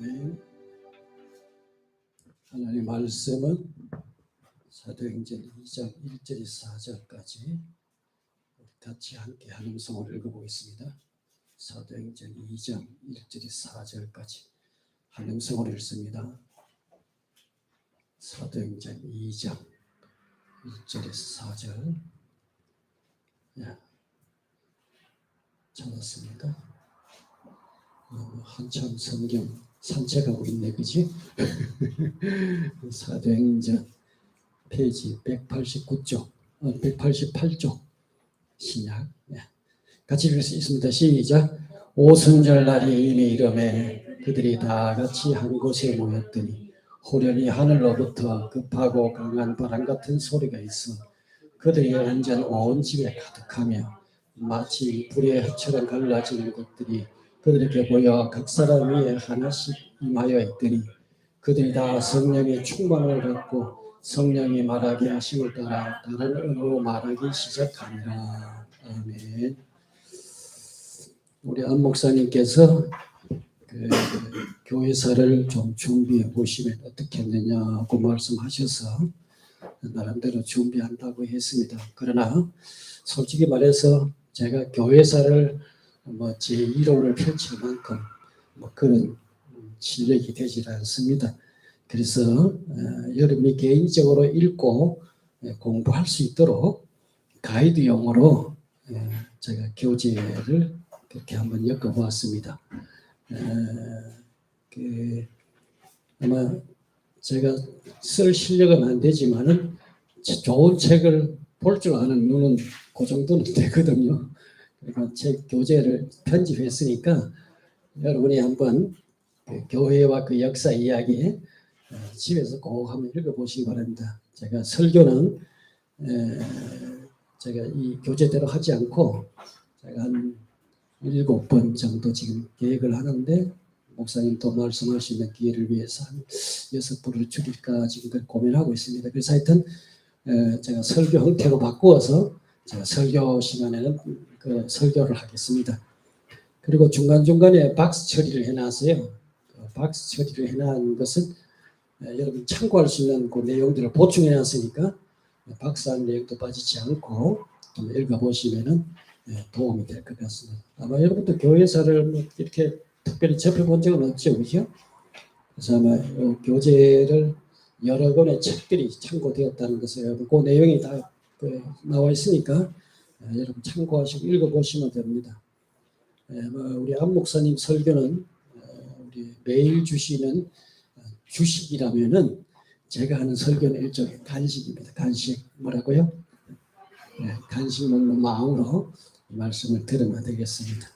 아멘. 하나님의 말씀은 사도행전 2장 1절에서 4절까지 같이 함께 한 음성을 읽어보겠습니다. 사도행전 2장 1절에서 4절까지 한 음성을 읽습니다. 사도행전 2장 1절에서 4절. 찾았습니까? 한참 성경 산책하고 있네, 그지? 사도행전 페이지 189쪽, 188쪽 신약. 같이 읽을 수 있습니다. 시작. 오순절날이 이미 이름에 그들이 다 같이 한 곳에 모였더니 호련히 하늘로부터 급하고 강한 바람 같은 소리가 있어 그들이 완전 온 집에 가득하며 마치 불의 흙처럼 갈라지는 것들이 그들에게 보여 각 사람 위에 하나씩 임하여 있더니 그들이 다 성령의 충만을 받고 성령이 말하게 하심을 따라 다른 언어로 말하기 시작하니라. 아멘. 우리 안 목사님께서 교회사를 좀 준비해 보시면 어떻겠느냐고 말씀하셔서 나름대로 준비한다고 했습니다. 그러나 솔직히 말해서 제가 교회사를 제1호를 펼칠 만큼 그런 실력이 되질 않습니다. 그래서 여러분이 개인적으로 읽고 공부할 수 있도록 가이드용으로 제가 교재를 그렇게 한번 엮어보았습니다. 아마 제가 쓸 실력은 안 되지만은 좋은 책을 볼 줄 아는 눈은 그 정도는 되거든요. 그러니까 책 교재를 편집했으니까 여러분이 한번 교회와 그 역사 이야기 집에서 꼭 한번 읽어보시기 바랍니다. 제가 설교는 제가 이 교재대로 하지 않고 제가 한 7번 정도 지금 계획을 하는데 목사님 또 말씀하시는 기회를 위해서 한 6번을 줄일까 지금 고민하고 있습니다. 그래서 하여튼 제가 설교 형태로 바꾸어서 제가 설교 시간에는 그 설교를 하겠습니다. 그리고 중간중간에 박스 처리를 해놨어요. 박스 처리를 해놓은 것은 여러분 참고할 수 있는 그 내용들을 보충해놨으니까 박스한 내용도 빠지지 않고 좀 읽어보시면 도움이 될 것 같습니다. 아마 여러분도 교회사를 이렇게 특별히 접해본 적은 없죠, 그죠? 그래서 아마 교재를 여러 권의 책들이 참고되었다는 것을 여러분 그 내용이 다 나와 있으니까 여러분 참고하시고 읽어보시면 됩니다. 우리 안 목사님 설교는 우리 매일 주시는 주식이라면은 제가 하는 설교는 일종의 간식입니다. 간식 뭐라고요? 간식 먹는 마음으로 이 말씀을 들으면 되겠습니다.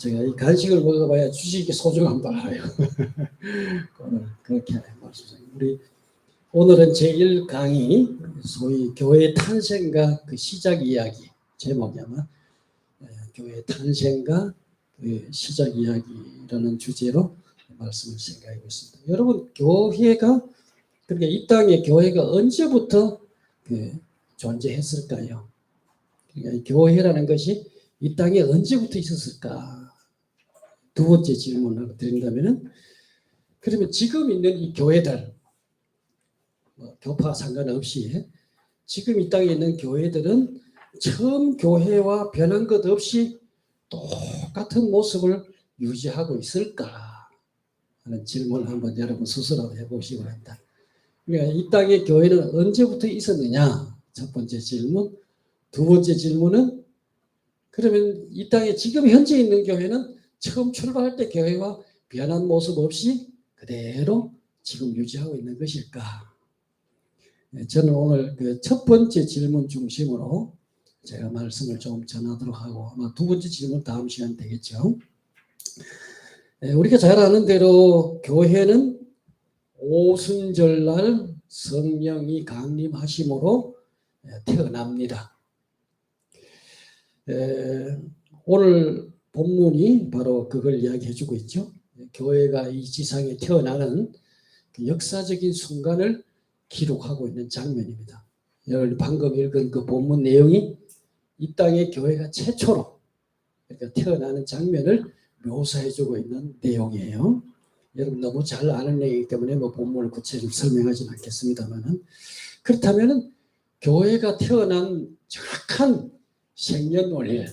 제가 이 간식을 먹어봐야 주식이 소중한 걸 알아요. 오늘 그렇게 말씀드립니다. 오늘은 제1강의 소위 교회 탄생과 그 시작 이야기 제목이 아마 교회 탄생과 그 시작 이야기라는 주제로 말씀을 생각하고 있습니다. 여러분 교회가 그러니까 이 땅에 교회가 언제부터 존재했을까요? 그러니까 교회라는 것이 이 땅에 언제부터 있었을까? 두 번째 질문을 드린다면은 그러면 지금 있는 이 교회들 교파 상관없이 지금 이 땅에 있는 교회들은 처음 교회와 변한 것 없이 똑같은 모습을 유지하고 있을까 하는 질문을 한번 여러분 스스로 해보시기 바랍니다. 그러니까 이 땅의 교회는 언제부터 있었느냐? 첫 번째 질문. 두 번째 질문은 그러면 이 땅에 지금 현재 있는 교회는 처음 출발할 때 교회와 변한 모습 없이 그대로 지금 유지하고 있는 것일까? 저는 오늘 그 첫 번째 질문 중심으로 제가 말씀을 좀 전하도록 하고 아마 두 번째 질문 다음 시간 되겠죠. 우리가 잘 아는 대로 교회는 오순절날 성령이 강림하심으로 태어납니다. 오늘 본문이 바로 그걸 이야기해주고 있죠. 교회가 이 지상에 태어나는 그 역사적인 순간을 기록하고 있는 장면입니다. 여러분 방금 읽은 그 본문 내용이 이 땅의 교회가 최초로 그러니까 태어나는 장면을 묘사해주고 있는 내용이에요. 여러분 너무 잘 아는 얘기이기 때문에 뭐 본문을 구체적으로 설명하지는 않겠습니다만은, 그렇다면은 교회가 태어난 정확한 생년월일,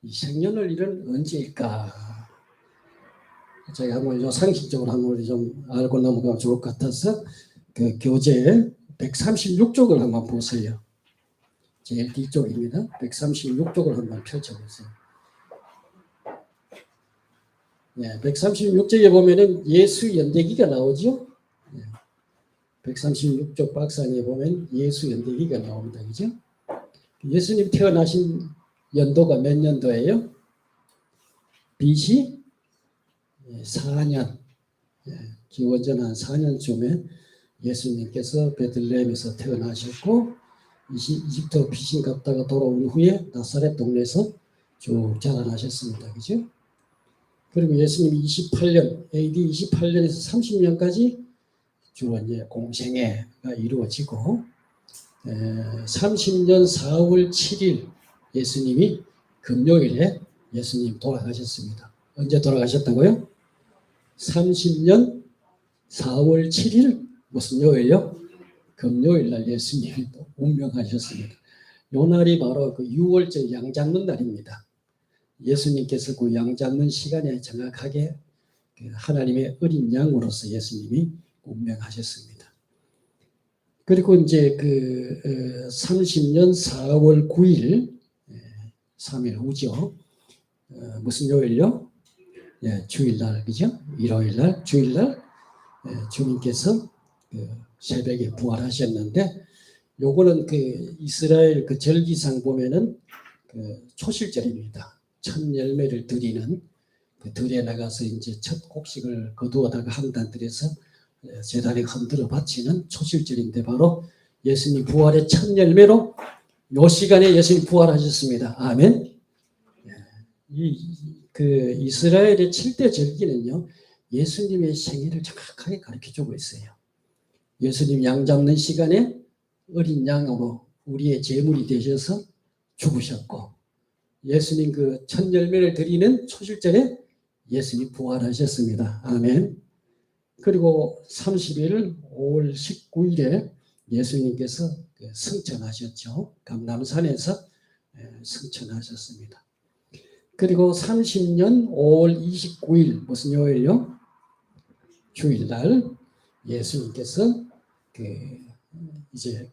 이 생년월일은 언제일까? 제가 한번 상식적으로 한번 좀 알고 넘어가면 좋을 것 같아서 그 교재 136쪽을 한번 보세요. 제일 뒤쪽입니다. 136쪽을 한번 펼쳐보세요. 네, 136쪽에 보면은 예수 연대기가 나오죠. 네, 136쪽 박상에 보면 예수 연대기가 나옵니다. 그죠? 예수님 태어나신 연도가 몇 년도예요? BC 4년, 기원전 한 4년쯤에 예수님께서 베들레헴에서 태어나셨고, 이집트 귀신 갔다가 돌아온 후에 나사렛 동네에서 쭉 자라나셨습니다. 그죠? 그리고 예수님이 28년, AD 28년에서 30년까지 주로 이제 공생애가 이루어지고, 30년 4월 7일 예수님이 금요일에 예수님 돌아가셨습니다. 언제 돌아가셨다고요? 30년 4월 7일 무슨 요일요? 금요일 날 예수님이 또 운명하셨습니다. 요 날이 바로 그 6월절 양 잡는 날입니다. 예수님께서 그 양 잡는 시간에 정확하게 하나님의 어린 양으로서 예수님이 운명하셨습니다. 그리고 이제 그 30년 4월 9일 3일 후죠. 무슨 요일요? 주일날, 그죠? 일요일날, 주일날 주님께서 그 새벽에 부활하셨는데, 요거는 그 이스라엘 그 절기상 보면은 그 초실절입니다. 첫 열매를 드리는, 그 들에 나가서 이제 첫 곡식을 거두어다가 항단들에서 제단에 흔들어 바치는 초실절인데, 바로 예수님 부활의 첫 열매로 요 시간에 예수님 부활하셨습니다. 아멘. 그 이스라엘의 7대 절기는요, 예수님의 생일을 정확하게 가르쳐주고 있어요. 예수님 양 잡는 시간에 어린 양으로 우리의 제물이 되셔서 죽으셨고, 예수님 그 첫 열매를 드리는 초실절에 예수님 부활하셨습니다. 아멘. 그리고 30일 5월 19일에 예수님께서 승천하셨죠. 감람산에서 승천하셨습니다. 그리고 30년 5월 29일 무슨 요일요? 주일날 예수님께서 이제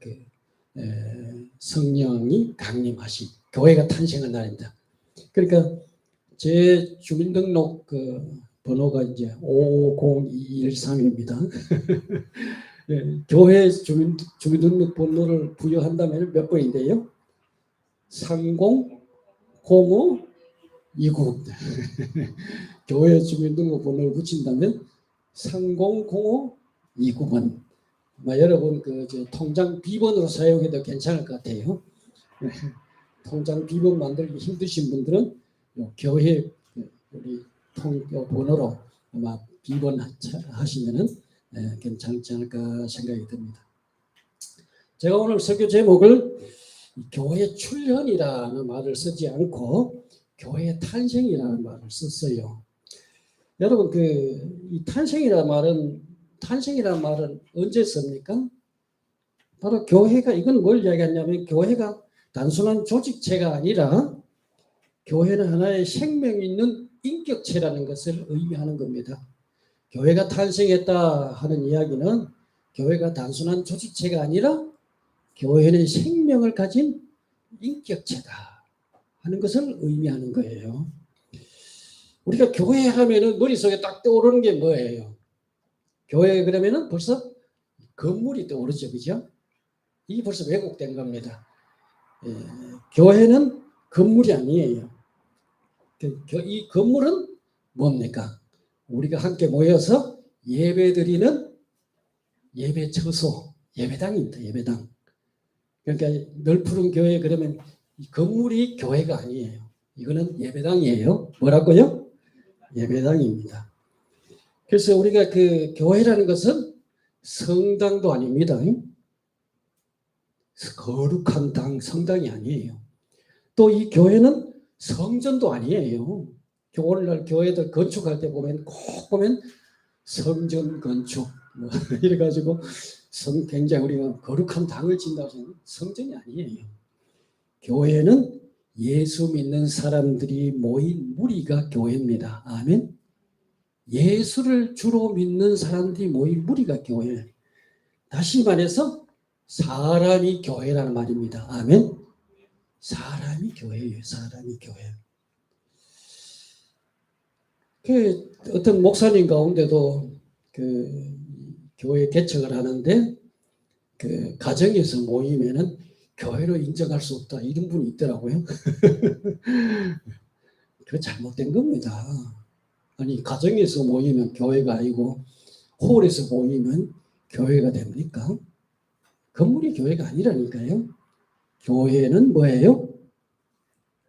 성령이 강림하신 교회가 탄생한 날입니다. 그러니까 제 주민등록 번호가 이제 50213입니다. 교회 주민등록 번호를 부여한다면 몇 번인데요? 3005 29. 교회 주민등록번호를 붙인다면 3005 29번. 여러분 통장 비번으로 사용해도 괜찮을 것 같아요. 통장 비번 만들기 힘드신 분들은 교회 우리 번호로 아마 비번 하시면은 괜찮지 않을까 생각이 듭니다. 제가 오늘 설교 제목을 교회 출현이라는 말을 쓰지 않고 교회의 탄생이라는 말을 썼어요. 여러분 이 탄생이라는 말은 언제 씁니까? 바로 교회가, 이건 뭘 이야기하냐면, 교회가 단순한 조직체가 아니라 교회는 하나의 생명 있는 인격체라는 것을 의미하는 겁니다. 교회가 탄생했다 하는 이야기는 교회가 단순한 조직체가 아니라 교회는 생명을 가진 인격체다 하는 것을 의미하는 거예요. 우리가 교회 하면은 머릿속에 딱 떠오르는 게 뭐예요? 교회 그러면은 벌써 건물이 떠오르죠, 그죠? 이게 벌써 왜곡된 겁니다. 교회는 건물이 아니에요. 이 건물은 뭡니까? 우리가 함께 모여서 예배드리는 예배 처소, 예배당입니다. 예배당. 그러니까 널푸른 교회 그러면 이 건물이 교회가 아니에요. 이거는 예배당이에요. 뭐라고요? 예배당입니다. 그래서 우리가 교회라는 것은 성당도 아닙니다. 거룩한 성당이 아니에요. 또 이 교회는 성전도 아니에요. 오늘날 교회들 건축할 때 보면 꼭 보면 성전 건축 뭐 이래가지고 굉장히 우리가 거룩한 당을 짓는다고 생각하는 성전이 아니에요. 교회는 예수 믿는 사람들이 모인 무리가 교회입니다. 아멘. 예수를 주로 믿는 사람들이 모인 무리가 교회. 다시 말해서 사람이 교회라는 말입니다. 아멘. 사람이 교회예요. 사람이 교회. 그 어떤 목사님 가운데도 그 교회 개척을 하는데 그 가정에서 모이면은 교회로 인정할 수 없다 이런 분이 있더라고요. 그거 잘못된 겁니다. 아니 가정에서 모이면 교회가 아니고 홀에서 모이면 교회가 됩니까? 건물이 교회가 아니라니까요. 교회는 뭐예요?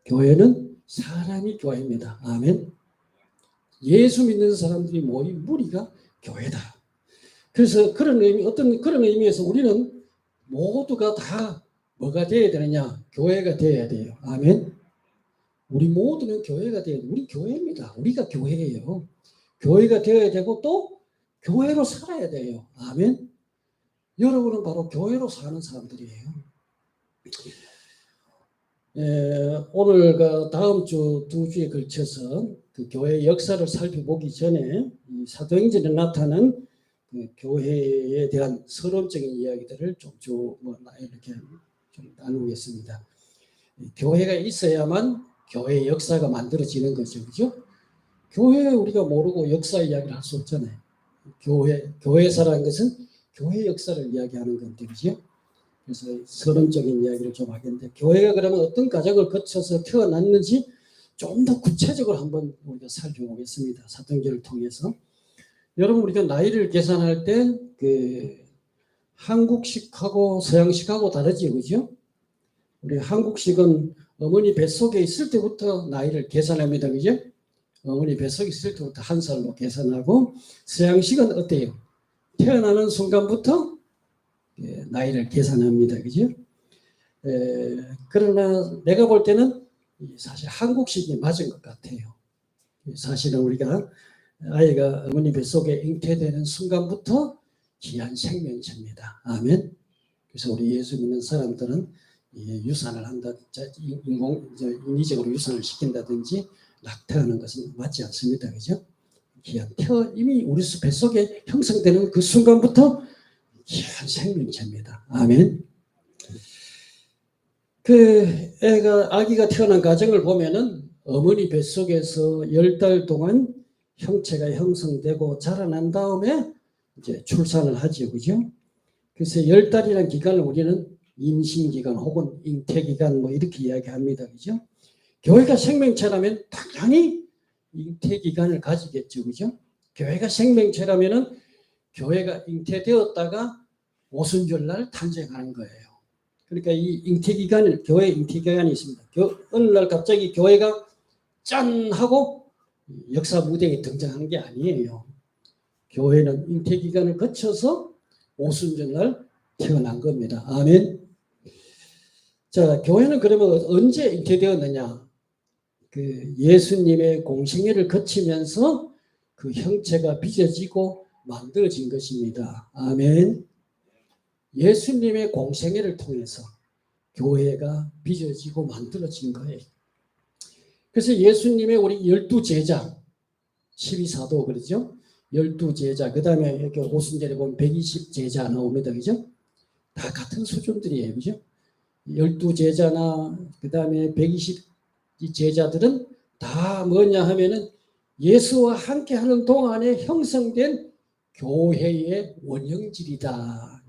교회는 사람이 교회입니다. 아멘. 예수 믿는 사람들이 모인 무리가 교회다. 그래서 그런 의미에서 우리는 모두가 다 뭐가 되어야 되느냐? 교회가 되어야 돼요. 아멘. 우리 모두는 교회가 되어야 돼요. 우리 교회입니다. 우리가 교회예요. 교회가 되어야 되고 또 교회로 살아야 돼요. 아멘. 여러분은 바로 교회로 사는 사람들이에요. 오늘 다음 주 2주에 걸쳐서 그 교회 역사를 살펴보기 전에 사도행전에 나타난 그 교회에 대한 서론적인 이야기들을 좀 이렇게 좀 나누겠습니다. 교회가 있어야만 교회 역사가 만들어지는 거죠, 그죠? 교회 우리가 모르고 역사 이야기를 할 수 없잖아요. 교회사라는 것은 교회 역사를 이야기하는 건데, 그죠? 그래서 서론적인 이야기를 좀 하겠는데, 교회가 그러면 어떤 과정을 거쳐서 태어났는지 좀 더 구체적으로 한번 우리가 살펴보겠습니다. 사도행전을 통해서. 여러분, 우리가 나이를 계산할 때 그 한국식하고 서양식하고 다르지, 그죠? 우리 한국식은 어머니 뱃속에 있을 때부터 나이를 계산합니다, 그죠? 어머니 뱃속에 있을 때부터 한 살로 계산하고, 서양식은 어때요? 태어나는 순간부터 나이를 계산합니다, 그죠? 그러나 내가 볼 때는 사실 한국식이 맞은 것 같아요. 사실은 우리가 아이가 어머니 뱃속에 잉태되는 순간부터 귀한 생명체입니다. 아멘. 그래서 우리 예수 믿는 사람들은 유산을 한다, 인위적으로 유산을 시킨다든지 낙태하는 것은 맞지 않습니다. 그죠? 이미 우리 뱃속에 형성되는 그 순간부터 귀한 생명체입니다. 아멘. 아기가 태어난 과정을 보면은 어머니 뱃속에서 10달 동안 형체가 형성되고 자라난 다음에 이제 출산을 하죠. 그죠? 그래서 10달이라는 기간을 우리는 임신기간 혹은 잉태기간 뭐 이렇게 이야기합니다. 그죠? 교회가 생명체라면 당연히 잉태기간을 가지겠죠. 그죠? 교회가 생명체라면은 교회가 잉태되었다가 오순절날 탄생하는 거예요. 그러니까 이 잉태기간을, 교회 잉태기간이 있습니다. 어느 날 갑자기 교회가 짠 하고 역사 무대에 등장하는 게 아니에요. 교회는 잉태기간을 거쳐서 오순절날 태어난 겁니다. 아멘. 자, 교회는 그러면 언제 잉태되었느냐? 그 예수님의 공생애를 거치면서 그 형체가 빚어지고 만들어진 것입니다. 아멘. 예수님의 공생애를 통해서 교회가 빚어지고 만들어진 거예요. 그래서 예수님의 우리 12제자, 12사도 그러죠? 12제자, 그 다음에 이렇게 오순절에 보면 120제자 나옵니다. 그죠? 다 같은 수준들이에요. 그죠? 12제자나 그 다음에 120제자들은 다 뭐냐 하면은 예수와 함께 하는 동안에 형성된 교회의 원형질이다.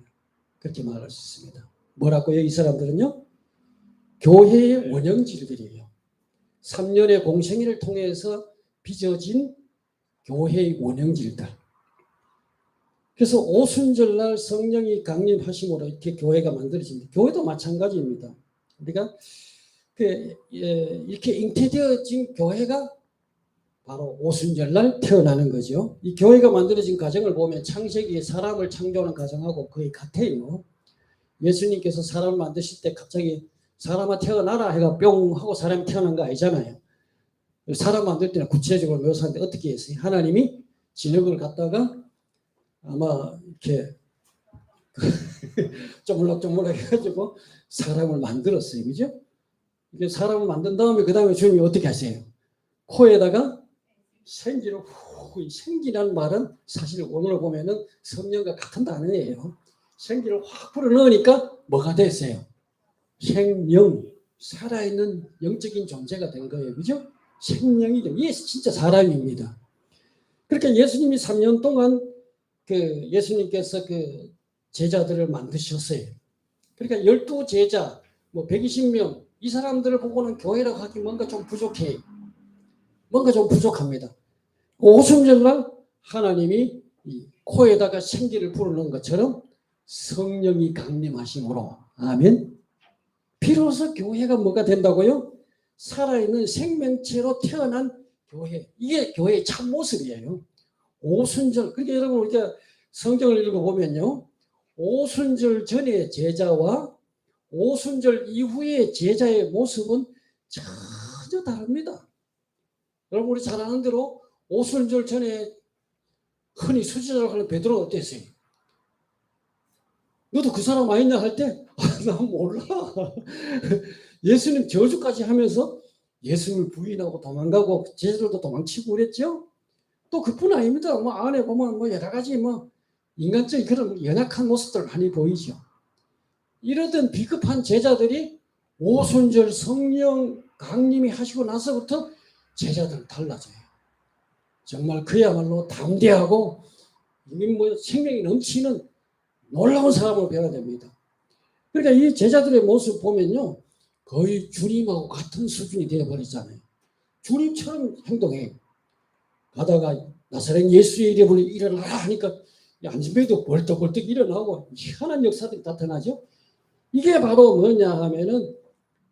그렇게 말할 수 있습니다. 뭐라고요? 이 사람들은요? 교회의 원형질들이에요. 3년의 공생애를 통해서 빚어진 교회의 원형질들. 그래서 오순절날 성령이 강림하심으로 이렇게 교회가 만들어집니다. 교회도 마찬가지입니다. 우리가 이렇게 잉태되어진 교회가 바로 오순절날 태어나는 거죠. 이 교회가 만들어진 과정을 보면 창세기에 사람을 창조하는 과정하고 거의 같아요. 예수님께서 사람을 만드실 때 갑자기 사람아 태어나라 해가 뿅 하고 사람이 태어난 거 아니잖아요. 사람 만들 때는 구체적으로 묘사하는데 어떻게 했어요? 하나님이 진흙을 갖다가 아마 이렇게 쪼물락쪼물락 해가지고 사람을 만들었어요. 그죠? 이게 사람을 만든 다음에 그 다음에 주님이 어떻게 하세요? 코에다가 생기를 생기란 말은 사실 오늘 보면은 성령과 같은 단어예요. 생기를 확 불어넣으니까 뭐가 됐어요? 생명, 살아있는 영적인 존재가 된 거예요. 그죠? 생명이죠. 이게 진짜 사람입니다. 그러니까 예수님이 3년 동안 예수님께서 제자들을 만드셨어요. 그러니까 12제자, 120명, 이 사람들을 보고는 교회라고 하기 뭔가 좀 부족해요. 뭔가 좀 부족합니다. 오순절날 하나님이 코에다가 생기를 불어넣은 것처럼 성령이 강림하심으로, 아멘. 비로소 교회가 뭐가 된다고요? 살아있는 생명체로 태어난 교회. 이게 교회의 참 모습이에요. 오순절. 그러니까 여러분 우리가 성경을 읽어보면요, 오순절 전의 제자와 오순절 이후의 제자의 모습은 전혀 다릅니다. 여러분 우리 잘 아는 대로 오순절 전에 흔히 수지자라고 하는 베드로가 어땠어요? 너도 그 사람 아니냐 할 때, 나 몰라. 예수님 저주까지 하면서 예수님을 부인하고 도망가고 제자들도 도망치고 그랬죠. 또 그뿐 아닙니다. 안에 보면 여러 가지 인간적인 그런 연약한 모습들 많이 보이죠. 이러던 비겁한 제자들이 오순절 성령 강림이 하시고 나서부터 제자들은 달라져요. 정말 그야말로 담대하고 생명이 넘치는 놀라운 사람으로 배워야 됩니다. 그러니까 이 제자들의 모습 보면요, 거의 주님하고 같은 수준이 되어버리잖아요. 주님처럼 행동해요. 가다가 나사렛 예수의 이름으로 일어나라 하니까 안진뱅이도 벌떡벌떡 일어나고 희한한 역사들이 나타나죠. 이게 바로 뭐냐 하면은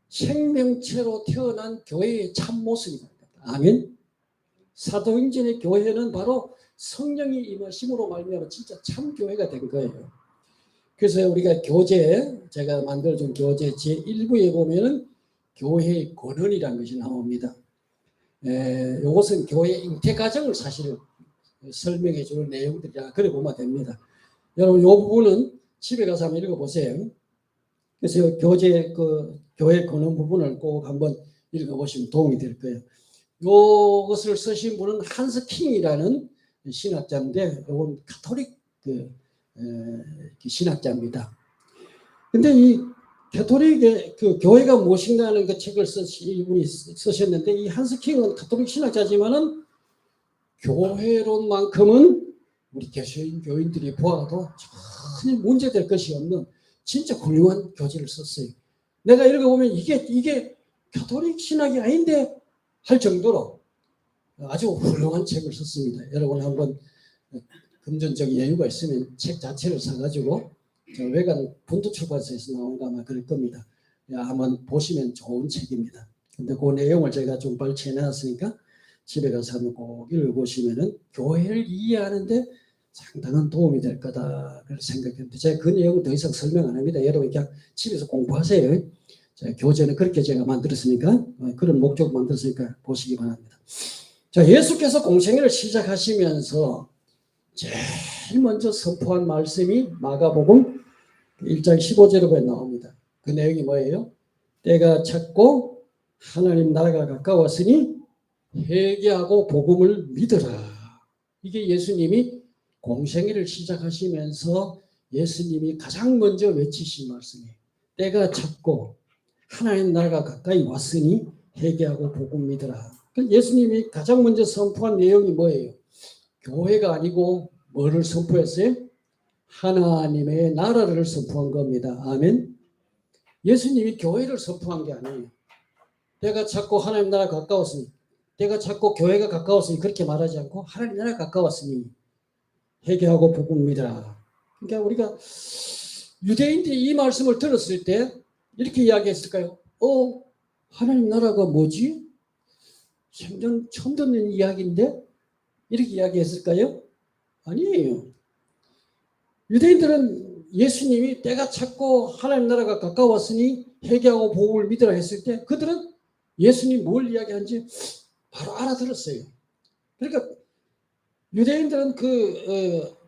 생명체로 태어난 교회의 참 모습입니다. 아멘. 사도행전의 교회는 바로 성령이 임하심으로 말미암아 진짜 참 교회가 된 거예요. 그래서 우리가 제가 만들어준 교재 제1부에 보면은 교회의 권원이라는 것이 나옵니다. 이것은 교회 잉태 과정을 사실 설명해 주는 내용들이라 그래 보면 됩니다. 여러분 이 부분은 집에 가서 한번 읽어보세요. 그래서 교재 교회 권원 부분을 꼭 한번 읽어보시면 도움이 될 거예요. 이것을 쓰신 분은 한스 킹이라는 신학자인데 이건 가톨릭 신학자입니다. 근데 이 가톨릭의 교회가 무엇인가 하는 책을 이분이 쓰셨는데 이 한스 킹은 가톨릭 신학자지만은 교회론만큼은 우리 교인들이 보아도 전혀 문제될 것이 없는 진짜 훌륭한 교재를 썼어요. 내가 읽어보면 이게 가톨릭 신학이 아닌데 할 정도로 아주 훌륭한 책을 썼습니다. 여러분 한번 금전적인 여유가 있으면 책 자체를 사가지고 외관 본토출판사에서 나온 거 아마 그럴 겁니다. 한번 보시면 좋은 책입니다. 근데 그 내용을 제가 좀 발췌해 놨으니까 집에 가서 한번 꼭 읽어보시면은 교회를 이해하는데 상당한 도움이 될 거다 그렇게 생각했는데 제가 그 내용은 더 이상 설명 안 합니다. 여러분 그냥 집에서 공부하세요. 교재는 그렇게 제가 만들었으니까 그런 목적 만들었으니까 보시기 바랍니다. 자, 예수께서 공생애를 시작하시면서 제일 먼저 선포한 말씀이 마가복음 1장 15절에 나옵니다. 그 내용이 뭐예요? 때가 찼고 하나님 나라가 가까웠으니 회개하고 복음을 믿으라. 이게 예수님이 공생애를 시작하시면서 예수님이 가장 먼저 외치신 말씀이에요. 때가 찼고 하나님 나라가 가까이 왔으니 회개하고 복음 믿으라. 예수님이 가장 먼저 선포한 내용이 뭐예요? 교회가 아니고 뭐를 선포했어요? 하나님의 나라를 선포한 겁니다. 아멘. 예수님이 교회를 선포한 게 아니에요. 때가 찼고 하나님 나라 가까웠으니, 때가 찼고 교회가 가까웠으니 그렇게 말하지 않고 하나님 나라 가까웠으니 회개하고 복음 믿으라. 그러니까 우리가 유대인들이 이 말씀을 들었을 때 이렇게 이야기했을까요? 하나님 나라가 뭐지? 생전 처음 듣는 이야기인데 이렇게 이야기했을까요? 아니에요. 유대인들은 예수님이 때가 찼고 하나님 나라가 가까웠으니 회개하고 복음을 믿으라 했을 때 그들은 예수님 뭘 이야기한지 바로 알아들었어요. 그러니까 유대인들은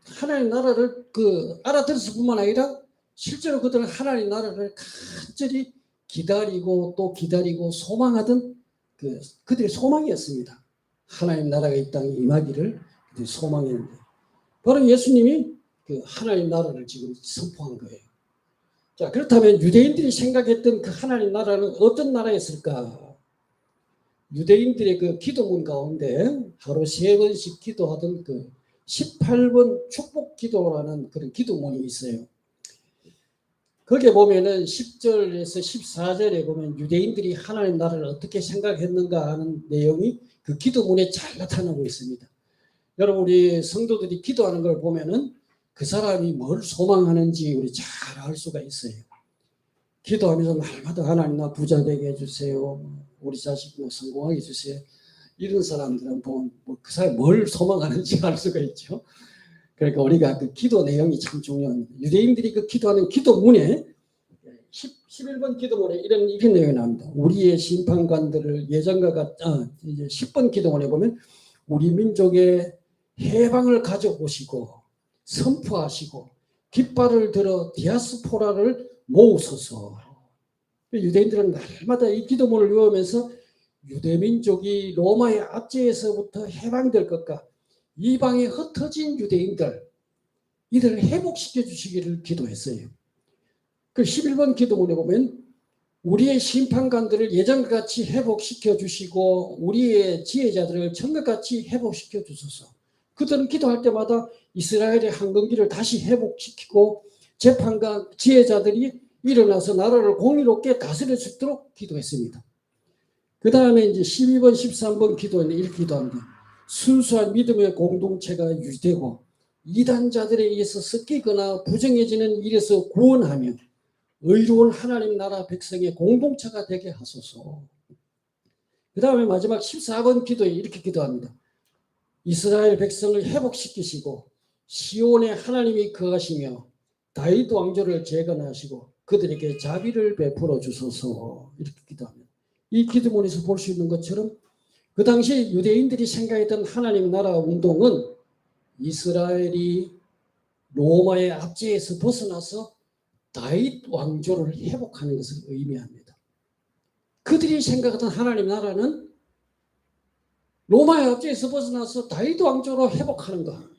하나님 나라를 알아들었을 뿐만 아니라 실제로 그들은 하나님 나라를 간절히 기다리고 또 기다리고 소망하던 그들의 소망이었습니다. 하나님 나라가 이 땅에 임하기를 그들이 소망했는데 바로 예수님이 하나님 나라를 지금 선포한 거예요. 자, 그렇다면 유대인들이 생각했던 그 하나님 나라는 어떤 나라였을까? 유대인들의 기도문 가운데 하루 3번씩 기도하던 18번 축복 기도라는 그런 기도문이 있어요. 거기에 보면은 10절에서 14절에 보면 유대인들이 하나님 나라를 어떻게 생각했는가 하는 내용이 그 기도문에 잘 나타나고 있습니다. 여러분, 우리 성도들이 기도하는 걸 보면은 그 사람이 뭘 소망하는지 우리 잘 알 수가 있어요. 기도하면서 날마다 하나님 나 부자 되게 해주세요. 우리 자식 성공하게 해주세요. 이런 사람들은 보면 그 사람이 뭘 소망하는지 알 수가 있죠. 그러니까 우리가 그 기도 내용이 참 중요합니다. 유대인들이 기도하는 기도문에 11번 기도문에 이런 내용이 나옵니다. 우리의 심판관들을 예전과 이제 10번 기도문에 보면 우리 민족의 해방을 가져오시고 선포하시고 깃발을 들어 디아스포라를 모으소서. 유대인들은 날마다 이 기도문을 외우면서 유대민족이 로마의 압제에서부터 해방될 것과 이방에 흩어진 유대인들 이들을 회복시켜 주시기를 기도했어요. 그 11번 기도문에 보면 우리의 심판관들을 예전과 같이 회복시켜 주시고 우리의 지혜자들을 전같이 회복시켜 주소서. 그들은 기도할 때마다 이스라엘의 황금기를 다시 회복시키고 재판관 지혜자들이 일어나서 나라를 공의롭게 다스려 주도록 기도했습니다. 그 다음에 이제 12번, 13번 기도는 이렇게 기도합니다. 순수한 믿음의 공동체가 유지되고 이단자들에 의해서 섞이거나 부정해지는 일에서 구원하며 의로운 하나님 나라 백성의 공동체가 되게 하소서. 그 다음에 마지막 14번 기도에 이렇게 기도합니다. 이스라엘 백성을 회복시키시고 시온에 하나님이 거하시며 다윗 왕조를 재건하시고 그들에게 자비를 베풀어 주소서. 이렇게 기도합니다. 이 기도문에서 볼 수 있는 것처럼 그 당시 유대인들이 생각했던 하나님 나라 운동은 이스라엘이 로마의 압제에서 벗어나서 다윗 왕조를 회복하는 것을 의미합니다. 그들이 생각했던 하나님 나라는 로마의 압제에서 벗어나서 다윗 왕조로 회복하는 것.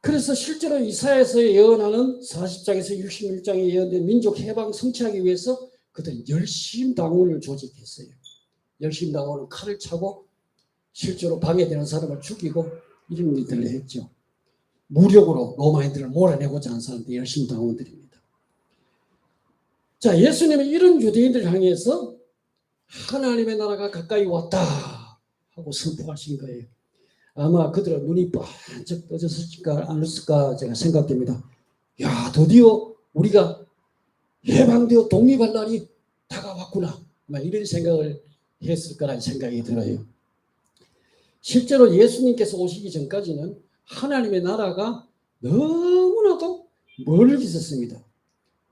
그래서 실제로 이사야에서 예언하는 40장에서 66장에 예언된 민족 해방 성취하기 위해서 그들은 열심당원을 조직했어요. 열심당원은 칼을 차고 실제로 방해되는 사람을 죽이고 이런 일들을 했죠. 무력으로 로마인들을 몰아내고자 하는 사람들이 열심당원들입니다. 자, 예수님은 이런 유대인들을 향해서 하나님의 나라가 가까이 왔다 하고 선포하신 거예요. 아마 그들은 눈이 번쩍 떠졌을까 안 했을까 제가 생각됩니다. 야, 드디어 우리가 해방되어 독립할 날이 다가왔구나. 이런 생각을 했을 거라는 생각이 들어요. 실제로 예수님께서 오시기 전까지는 하나님의 나라가 너무나도 멀리 있었습니다.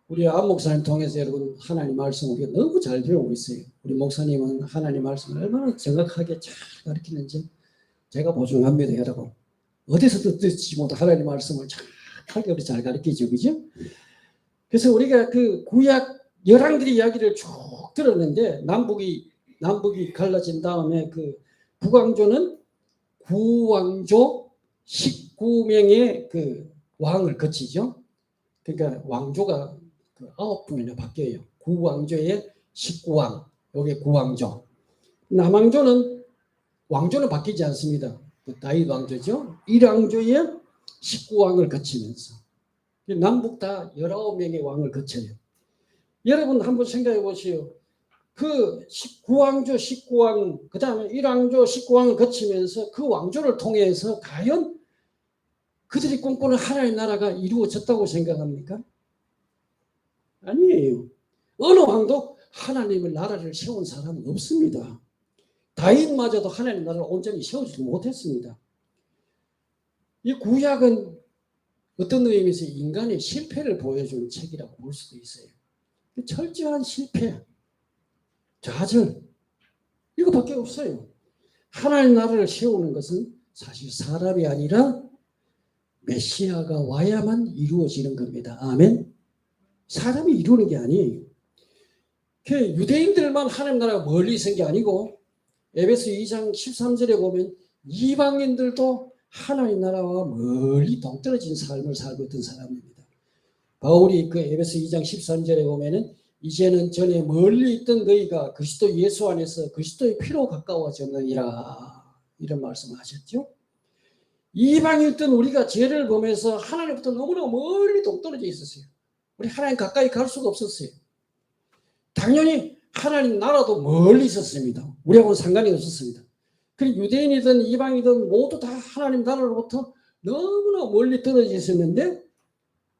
우리 안 목사님 통해서 여러분 하나님 말씀 우리가 너무 잘 배우고 있어요. 우리 목사님은 하나님 말씀을 얼마나 정확하게 잘 가르치는지 제가 보증합니다, 여러분. 어디서도 듣지 못한 하나님 말씀을 정확하게 우리 잘 가르치죠, 그죠? 그래서 우리가 구약 열왕들의 이야기를 쭉 들었는데 남북이 갈라진 다음에 북왕조는 구왕조 19명의 왕을 거치죠. 그러니까 왕조가 9분이나 바뀌어요. 구왕조의 19왕, 여기 구왕조. 남왕조는 왕조는 바뀌지 않습니다. 다윗 왕조죠. 1왕조의 19왕을 거치면서 남북 다 19명의 왕을 거쳐요. 여러분 한번 생각해 보시오. 19왕조 19왕 그 다음에 1왕조 19왕을 거치면서 그 왕조를 통해서 과연 그들이 꿈꾸는 하나님의 나라가 이루어졌다고 생각합니까? 아니에요. 어느 왕도 하나님의 나라를 세운 사람은 없습니다. 다윗마저도 하나님의 나라를 온전히 세우지 못했습니다. 이 구약은 어떤 의미에서 인간의 실패를 보여주는 책이라고 볼 수도 있어요. 철저한 실패, 좌절. 이거밖에 없어요. 하나님 나라를 세우는 것은 사실 사람이 아니라 메시아가 와야만 이루어지는 겁니다. 아멘. 사람이 이루는 게 아니에요. 유대인들만 하나님 나라가 멀리 있는 게 아니고 에베소 2장 13절에 보면 이방인들도 하나님 나라와 멀리 동떨어진 삶을 살고 있던 사람입니다. 바울이 그 에베소 2장 13절에 보면은 이제는 전에 멀리 있던 너희가 그리스도 예수 안에서 그리스도의 피로 가까워졌느니라 이런 말씀을 하셨죠. 이방인들은 우리가 죄를 범해서 하나님부터 너무나 멀리 동떨어져 있었어요. 우리 하나님 가까이 갈 수가 없었어요. 당연히 하나님 나라도 멀리 있었습니다. 우리하고는 상관이 없었습니다. 그리고 유대인이든 이방이든 모두 다 하나님 나라로부터 너무나 멀리 떨어져 있었는데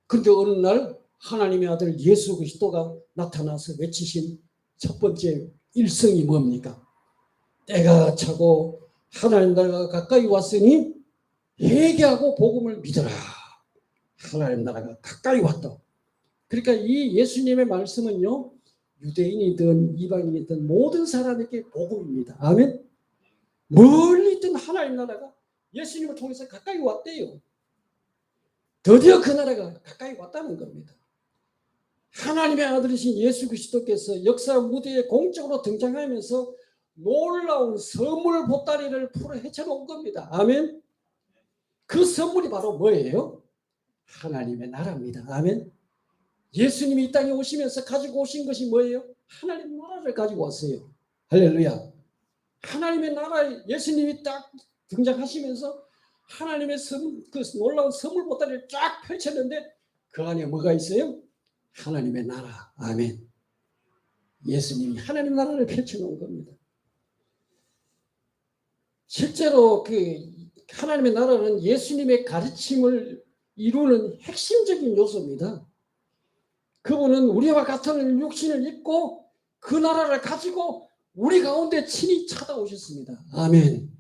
그런데 어느 날 하나님의 아들 예수 그리스도가 나타나서 외치신 첫 번째 일성이 뭡니까? 때가 차고 하나님 나라가 가까이 왔으니 회개하고 복음을 믿어라. 하나님 나라가 가까이 왔다. 그러니까 이 예수님의 말씀은요. 유대인이든 이방인이든 모든 사람에게 복음입니다. 아멘. 멀리 있던 하나님 나라가 예수님을 통해서 가까이 왔대요. 드디어 그 나라가 가까이 왔다는 겁니다. 하나님의 아들이신 예수 그리스도께서 역사 무대에 공적으로 등장하면서 놀라운 선물 보따리를 풀어 헤쳐놓은 겁니다. 아멘. 그 선물이 바로 뭐예요? 하나님의 나라입니다. 아멘. 예수님이 이 땅에 오시면서 가지고 오신 것이 뭐예요? 하나님 나라를 가지고 왔어요. 할렐루야. 하나님의 나라에 예수님이 딱 등장하시면서 하나님의 그 놀라운 선물 보따리를 쫙 펼쳤는데 그 안에 뭐가 있어요? 하나님의 나라. 아멘. 예수님이 하나님 나라를 펼쳐놓은 겁니다. 실제로 그 하나님의 나라는 예수님의 가르침을 이루는 핵심적인 요소입니다. 그분은 우리와 같은 육신을 입고 그 나라를 가지고 우리 가운데 친히 찾아오셨습니다. 아멘.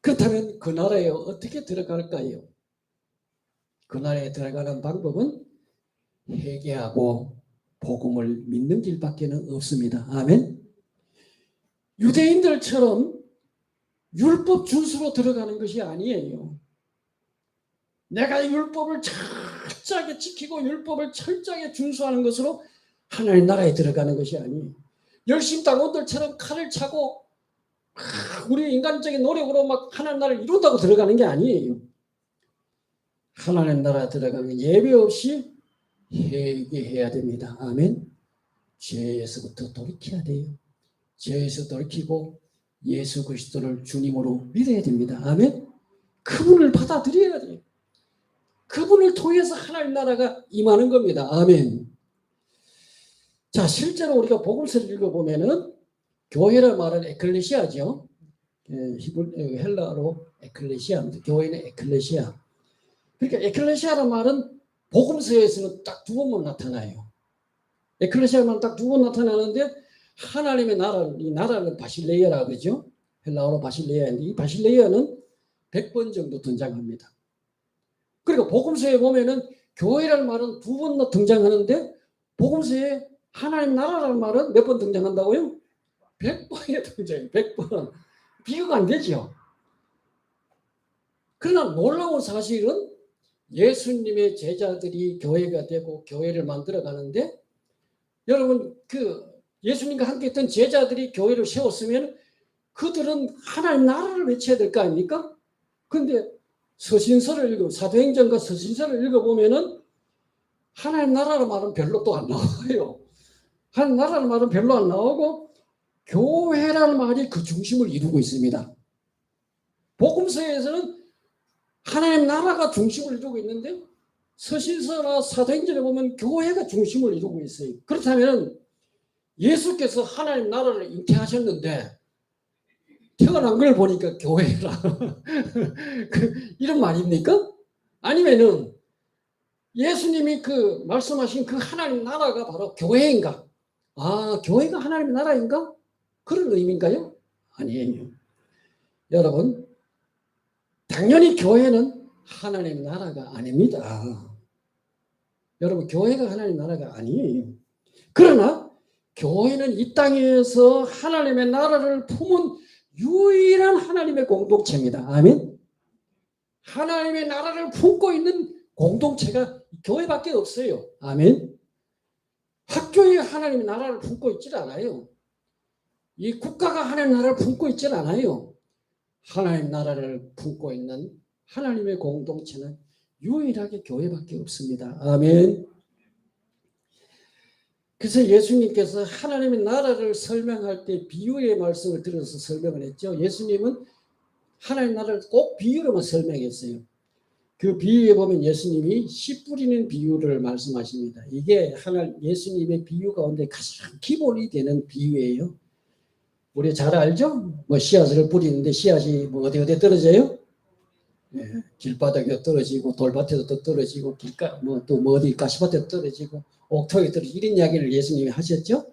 그렇다면 그 나라에 어떻게 들어갈까요? 그 나라에 들어가는 방법은 회개하고 복음을 믿는 길밖에 없습니다. 아멘. 유대인들처럼 율법 준수로 들어가는 것이 아니에요. 내가 율법을 철저하게 지키고 율법을 철저하게 준수하는 것으로 하나님 나라에 들어가는 것이 아니에요. 열심당원들처럼 칼을 차고 우리 인간적인 노력으로 막 하나님 나라를 이룬다고 들어가는 게 아니에요. 하나님 나라에 들어가면 예배 없이 회개해야 됩니다. 아멘. 죄에서부터 돌이켜야 돼요. 죄에서 돌이키고 예수 그리스도를 주님으로 믿어야 됩니다. 아멘. 그분을 받아들여야 돼요. 그분을 통해서 하나님 나라가 임하는 겁니다. 아멘. 자, 실제로 우리가 복음서를 읽어보면은 교회라 말은 에클레시아죠. 헬라어로 에클레시아입니다. 교회는 에클레시아. 그러니까 에클레시아란 말은 복음서에서는 딱 두 번만 나타나요. 에클레시아만 딱 두 번 나타나는데 하나님의 나라, 이 나라는 바실레이아라고 그러죠. 헬라어로 바실레이아인데 이 바실레이아는 100번 정도 등장합니다. 그러니까 복음서에 보면은 교회라는 말은 두 번 등장하는데 복음서에 하나님 나라라는 말은 몇 번 등장한다고요? 100번에 등장해요. 100번. 비교가 안 되죠. 그러나 놀라운 사실은 예수님의 제자들이 교회가 되고 교회를 만들어 가는데 여러분 그 예수님과 함께 있던 제자들이 교회를 세웠으면 그들은 하나님 나라를 외쳐야 될 거 아닙니까? 그런데 서신서를 읽어 사도행전과 서신서를 읽어보면은 하나님 나라라는 말은 별로 또 안 나와요. 하나님 나라라는 말은 별로 안 나오고 교회라는 말이 그 중심을 이루고 있습니다. 복음서에서는 하나님 나라가 중심을 이루고 있는데 서신서나 사도행전에 보면 교회가 중심을 이루고 있어요. 그렇다면 예수께서 하나님 나라를 잉태하셨는데 태어난 걸 보니까 교회라 이런 말입니까? 아니면은 예수님이 그 말씀하신 그 하나님 나라가 바로 교회인가? 아, 교회가 하나님의 나라인가? 그런 의미인가요? 아니에요. 여러분, 당연히 교회는 하나님의 나라가 아닙니다. 여러분, 교회가 하나님의 나라가 아니에요. 그러나 교회는 이 땅에서 하나님의 나라를 품은 유일한 하나님의 공동체입니다. 아멘. 하나님의 나라를 품고 있는 공동체가 교회밖에 없어요. 아멘. 학교에 하나님의 나라를 품고 있질 않아요. 이 국가가 하나님의 나라를 품고 있질 않아요. 하나님의 나라를 품고 있는 하나님의 공동체는 유일하게 교회밖에 없습니다. 아멘. 그래서 예수님께서 하나님의 나라를 설명할 때 비유의 말씀을 들어서 설명을 했죠. 예수님은 하나님의 나라를 꼭 비유로만 설명했어요. 그 비유에 보면 예수님이 씨 뿌리는 비유를 말씀하십니다. 이게 예수님의 비유 가운데 가장 기본이 되는 비유예요. 우리 잘 알죠? 뭐 씨앗을 뿌리는데 씨앗이 뭐 어디 떨어져요? 예, 길바닥에 떨어지고 돌밭에도 떨어지고 길가 또 어디 가시밭에 떨어지고 옥토에 떨어지고 이런 이야기를 예수님이 하셨죠.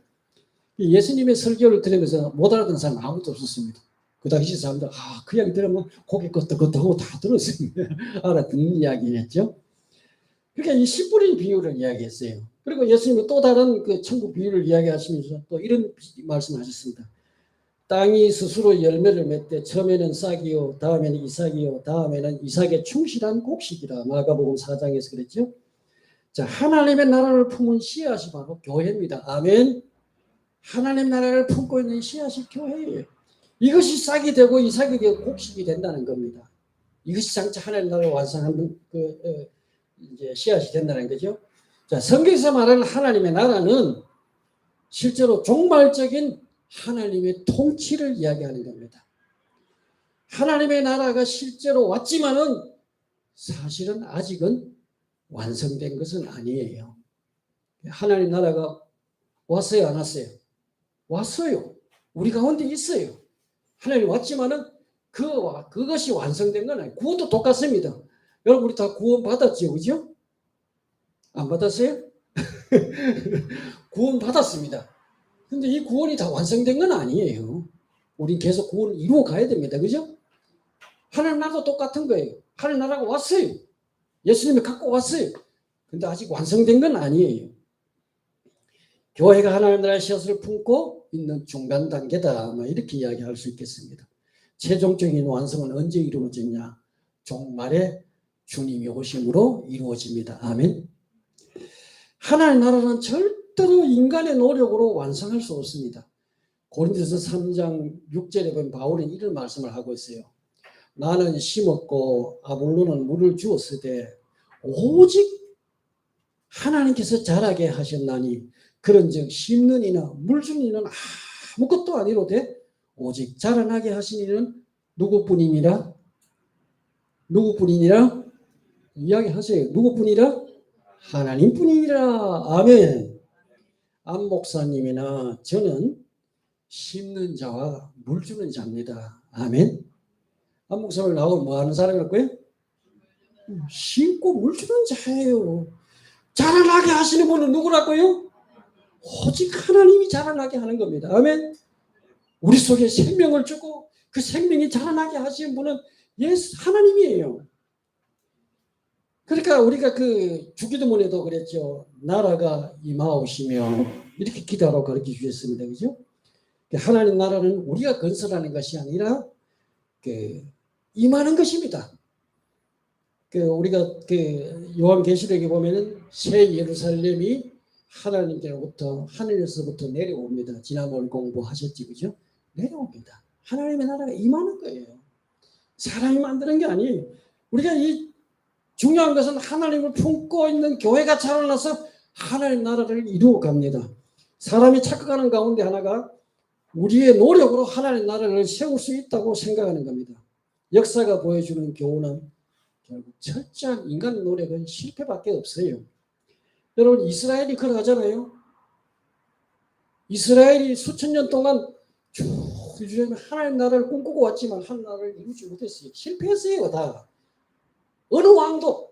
예수님의 설교를 들으면서 못 알아듣는 사람 아무도 없었습니다. 그 당시 사람들 그 이야기 들으면 고개 끄덕끄덕하고 다 들었습니다. 알아듣는 이야기였죠. 그러니까 이 씨 뿌린 비유를 이야기했어요. 그리고 예수님은 또 다른 그 천국 비유를 이야기하시면서 또 이런 말씀하셨습니다. 땅이 스스로 열매를 맺되 처음에는 싹이요 다음에는 이삭이요 다음에는 이삭의 충실한 곡식이라. 마가복음 4장에서 그랬죠. 자, 하나님의 나라를 품은 씨앗이 바로 교회입니다. 아멘. 하나님 나라를 품고 있는 씨앗이 교회예요. 이것이 싹이 되고 이삭이 되고 곡식이 된다는 겁니다. 이것이 장차 하나님 나라를 완성하는 이제 씨앗이 된다는 거죠. 자, 성경에서 말하는 하나님의 나라는 실제로 종말적인 하나님의 통치를 이야기하는 겁니다. 하나님의 나라가 실제로 왔지만은 사실은 아직은 완성된 것은 아니에요. 하나님 나라가 왔어요, 안 왔어요? 왔어요. 우리 가운데 있어요. 하나님 왔지만은 그것이 완성된 건 아니에요. 구원도 똑같습니다. 여러분 우리 다 구원 받았죠, 그죠? 안 받았어요? 구원 받았습니다. 근데 이 구원이 다 완성된 건 아니에요. 우리 계속 구원을 이루어 가야 됩니다. 그죠? 하나님 나라도 똑같은 거예요. 하나님 나라가 왔어요. 예수님이 갖고 왔어요. 근데 아직 완성된 건 아니에요. 교회가 하나님 나라의 씨앗을 품고 있는 중간 단계다. 이렇게 이야기할 수 있겠습니다. 최종적인 완성은 언제 이루어지냐? 종말에 주님이 오심으로 이루어집니다. 아멘. 하나님 나라는 절대로 인간의 노력으로 완성할 수 없습니다. 고린도서 3장 6절에 보면 바울은 이런 말씀을 하고 있어요. 나는 심었고 아볼로는 물을 주었으되 오직 하나님께서 자라게 하셨나니 그런즉 심는 이나 물 주는 이는 아무것도 아니로되 오직 자라나게 하신 이는 누구뿐이니라? 누구뿐이니라? 이야기하세요. 누구뿐이라? 하나님뿐이니라. 아멘. 안 목사님이나 저는 심는 자와 물 주는 자입니다. 아멘. 안 목사님 나오면 뭐 하는 사람이라고요? 심고 물 주는 자예요. 자라나게 하시는 분은 누구라고요? 오직 하나님이 자라나게 하는 겁니다. 아멘. 우리 속에 생명을 주고 그 생명이 자라나게 하시는 분은 예수 하나님이에요. 그러니까 우리가 그 주기도문에도 그랬죠. 나라가 임하오시며 이렇게 기도하라고 가르쳐 주셨습니다. 그죠? 하나님 나라는 우리가 건설하는 것이 아니라 임하는 것입니다. 우리가 요한계시록에 보면은 새 예루살렘이 하나님께로부터 하늘에서부터 내려옵니다. 지난번 공부하셨지, 그죠? 내려옵니다. 하나님의 나라가 임하는 거예요. 사람이 만드는 게 아니에요. 우리가 중요한 것은 하나님을 품고 있는 교회가 자라나서 하나님 나라를 이루어 갑니다. 사람이 착각하는 가운데 하나가 우리의 노력으로 하나님 나라를 세울 수 있다고 생각하는 겁니다. 역사가 보여주는 교훈은 결국 철저한 인간의 노력은 실패밖에 없어요. 여러분 이스라엘이 그러하잖아요. 이스라엘이 수천 년 동안 쭉 하나님 나라를 꿈꾸고 왔지만 하나님 나라를 이루지 못했어요. 실패했어요. 다. 어느 왕도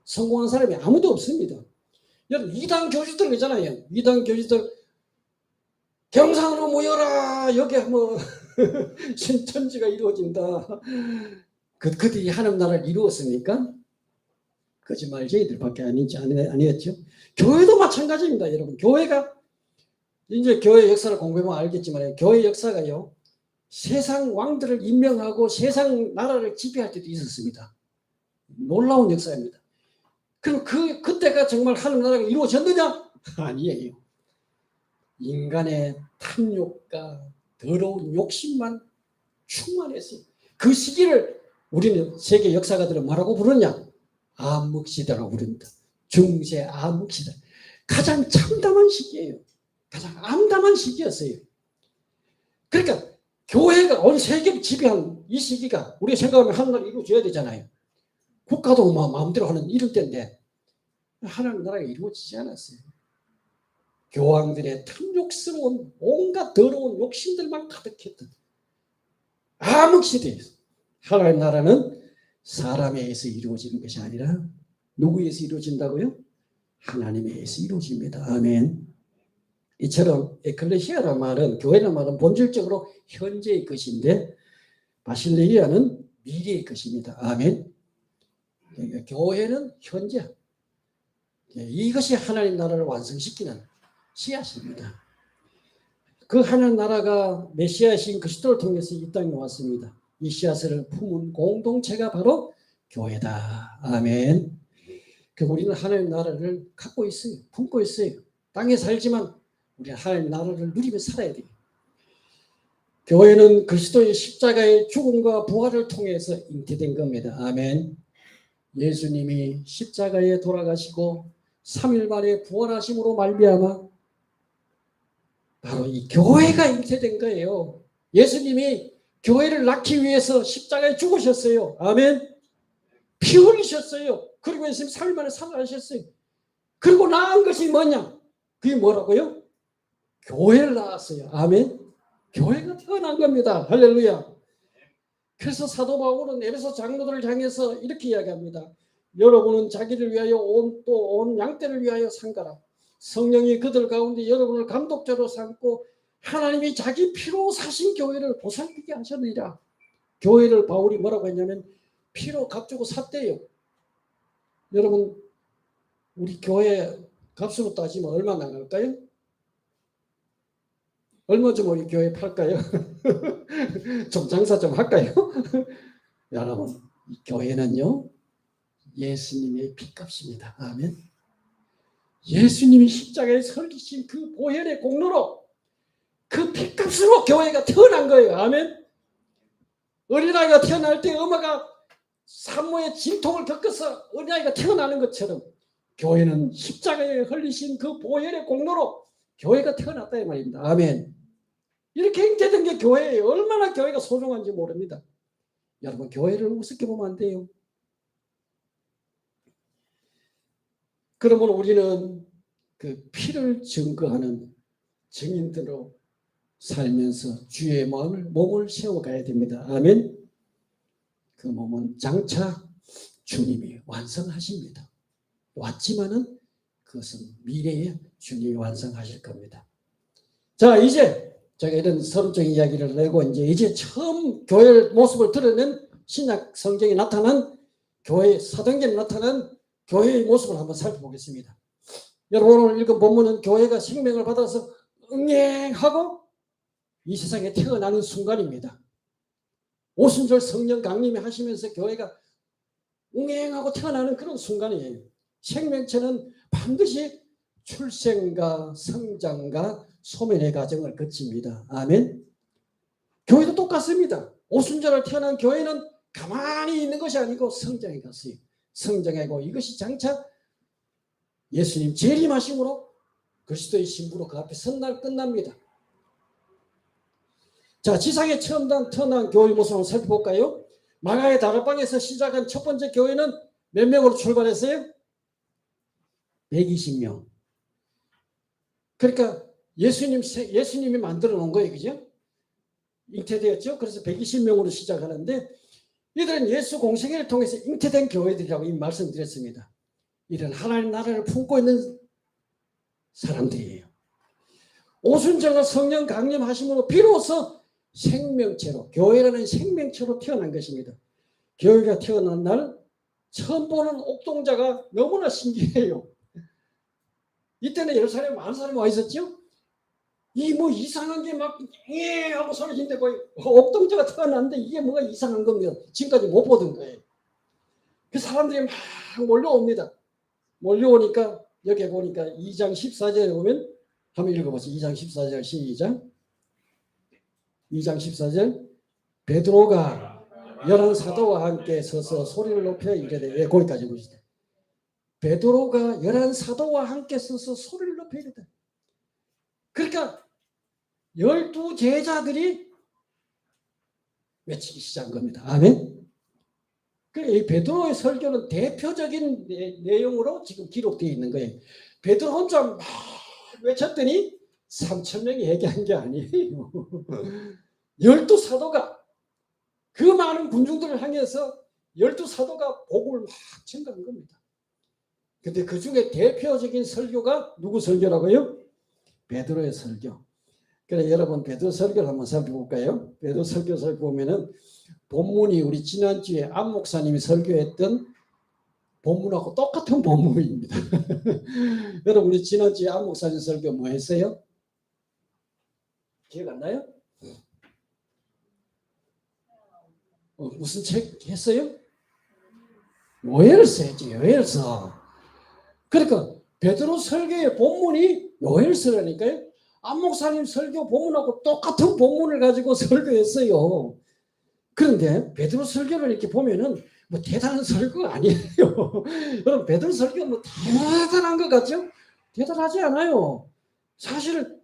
성공한 사람이 아무도 없습니다. 여러분 이단 교주들 있잖아요. 이단 교주들 경상으로 모여라. 여기 뭐 신천지가 이루어진다. 그들이 하나님 나라를 이루었습니까? 거짓말 저희들밖에 아니었죠. 교회도 마찬가지입니다. 여러분 교회가 이제 교회 역사를 공부해보면 알겠지만 교회 역사가요, 세상 왕들을 임명하고 세상 나라를 지배할 때도 있었습니다. 놀라운 역사입니다. 그럼 그때가 정말 하늘 나라가 이루어졌느냐? 아니에요. 인간의 탐욕과 더러운 욕심만 충만했어요. 그 시기를 우리는 세계 역사가들은 뭐라고 부르냐? 암흑시대라고 부릅니다. 중세 암흑시대. 가장 참담한 시기예요. 가장 암담한 시기였어요. 그러니까 교회가 온 세계를 지배한 이 시기가 우리가 생각하면 하나님 이루어져야 되잖아요. 국가도 마음대로 하는 이런 때인데 하나님 나라가 이루어지지 않았어요. 교황들의 탐욕스러운 온갖 더러운 욕심들만 가득했던 암흑시대에서 하나님 나라는 사람에 의해서 이루어지는 것이 아니라 누구에 의해서 이루어진다고요? 하나님에 의해서 이루어집니다. 아멘. 이처럼 에클레시아라는 말은, 교회라는 말은 본질적으로 현재의 것인데 바실레이아는 미래의 것입니다. 아멘. 그러니까 교회는 현재, 이것이 하나님 나라를 완성시키는 씨앗입니다. 그 하나님 나라가 메시아이신 그리스도를 통해서 이 땅에 왔습니다. 이 씨앗을 품은 공동체가 바로 교회다. 아멘. 우리는 하나님 나라를 갖고 있어요. 품고 있어요. 땅에 살지만 우리는 하나님 나라를 누리며 살아야 돼요. 교회는 그리스도의 십자가의 죽음과 부활을 통해서 잉태된 겁니다. 아멘. 예수님이 십자가에 돌아가시고 3일 만에 부활하심으로 말미암아 바로 이 교회가 잉태된 거예요. 예수님이 교회를 낳기 위해서 십자가에 죽으셨어요. 아멘. 피 흘리셨어요. 그리고 예수님 3일 만에 살아나셨어요. 그리고 낳은 것이 뭐냐? 그게 뭐라고요? 교회를 낳았어요. 아멘. 교회가 태어난 겁니다. 할렐루야. 그래서 사도 바울은 에베소 장로들을 향해서 이렇게 이야기합니다. 여러분은 자기를 위하여 온 양떼를 위하여 상가라. 성령이 그들 가운데 여러분을 감독자로 삼고 하나님이 자기 피로 사신 교회를 보살피게 하셨느니라. 교회를 바울이 뭐라고 했냐면 피로 값주고 샀대요. 여러분, 우리 교회 값으로 따지면 얼마 나갈까요? 얼마 좀 우리 교회 팔까요? 좀 장사 좀 할까요? 여러분, 이 교회는요, 예수님의 피값입니다. 아멘. 예수님이 십자가에 설리신 그 보혈의 공로로 그 피값으로 교회가 태어난 거예요. 아멘. 어린아이가 태어날 때 엄마가 산모의 진통을 겪어서 어린아이가 태어나는 것처럼 교회는 십자가에 흘리신 그 보혈의 공로로 교회가 태어났다 이 말입니다. 아멘. 이렇게 잉태된 게 교회예요. 얼마나 교회가 소중한지 모릅니다. 여러분, 교회를 우습게 보면 안 돼요. 그러면 우리는 그 피를 증거하는 증인들로 살면서 주의 몸을 세워가야 됩니다. 아멘. 그 몸은 장차 주님이 완성하십니다. 왔지만은 그것은 미래에 주님이 완성하실 겁니다. 자, 이제 제가 이런 서론적인 이야기를 내고 이제 처음 교회의 모습을 드러낸 신약 성경에 나타난 교회, 사도행전에 나타난 교회의 모습을 한번 살펴보겠습니다. 여러분, 오늘 읽은 본문은 교회가 생명을 받아서 응행하고 이 세상에 태어나는 순간입니다. 오순절 성령 강림이 하시면서 교회가 응행하고 태어나는 그런 순간이에요. 생명체는 반드시 출생과 성장과 소멸의 과정을 거칩니다. 아멘. 교회도 똑같습니다. 오순절을 태어난 교회는 가만히 있는 것이 아니고 성장해 갔어요. 성장하고 이것이 장차 예수님 재림하심으로 그리스도의 신부로 그 앞에 선 날 끝납니다. 자, 지상에 처음 태어난 교회 모습을 살펴볼까요? 마가의 다락방에서 시작한 첫 번째 교회는 몇 명으로 출발했어요? 120명. 그러니까 예수님이 만들어 놓은 거예요. 그죠? 잉태되었죠? 그래서 120명으로 시작하는데 이들은 예수 공생애를 통해서 잉태된 교회들이라고 이미 말씀드렸습니다. 이런 하나님 나라를 품고 있는 사람들이에요. 오순절과 성령 강림하심으로 비로소 생명체로, 교회라는 생명체로 태어난 것입니다. 교회가 태어난 날 처음 보는 옥동자가 너무나 신기해요. 이때는 예루살렘에 많은 사람이 와 있었죠. 이 뭐 이상한 게 막 예 하고 소리치는데 뭐 옥동자가 태어났는데 이게 뭐가 이상한 겁니다. 지금까지 못 보던 거예요. 그 사람들이 막 몰려옵니다. 몰려오니까 여기 보니까 2장 14절에 보면 한번 읽어보세요. 2장 14절 시작. 2장 14절 베드로가 11사도와 함께 서서 소리를 높여 이르되 거기까지 보시죠. 베드로가 11사도와 함께 서서 소리를 높여 이르되 그러니까 12제자들이 외치기 시작한 겁니다. 아멘. 이 베드로의 설교는 대표적인 내용으로 지금 기록되어 있는 거예요. 베드로 혼자 막 외쳤더니 3,000명이 얘기한 게 아니에요. 12사도가 그 많은 군중들을 향해서 12사도가 복음을 막 전가한 겁니다. 근데 그 중에 대표적인 설교가 누구 설교라고요? 베드로의 설교. 그래 여러분 베드로 설교를 한번 살펴볼까요? 베드로 설교 살펴보면은 본문이 우리 지난주에 안 목사님이 설교했던 본문하고 똑같은 본문입니다. 여러분 우리 지난주에 안 목사님 설교 뭐 했어요? 기억 안 나요? 무슨 책 했어요? 요엘서 했죠. 요엘서. 그러니까 베드로 설교의 본문이 요엘서라니까요. 안 목사님 설교 본문하고 똑같은 본문을 가지고 설교했어요. 그런데 베드로 설교를 이렇게 보면은 뭐 대단한 설교가 아니에요. 여러분 베드로 설교가 뭐 대단한 것 같죠? 대단하지 않아요. 사실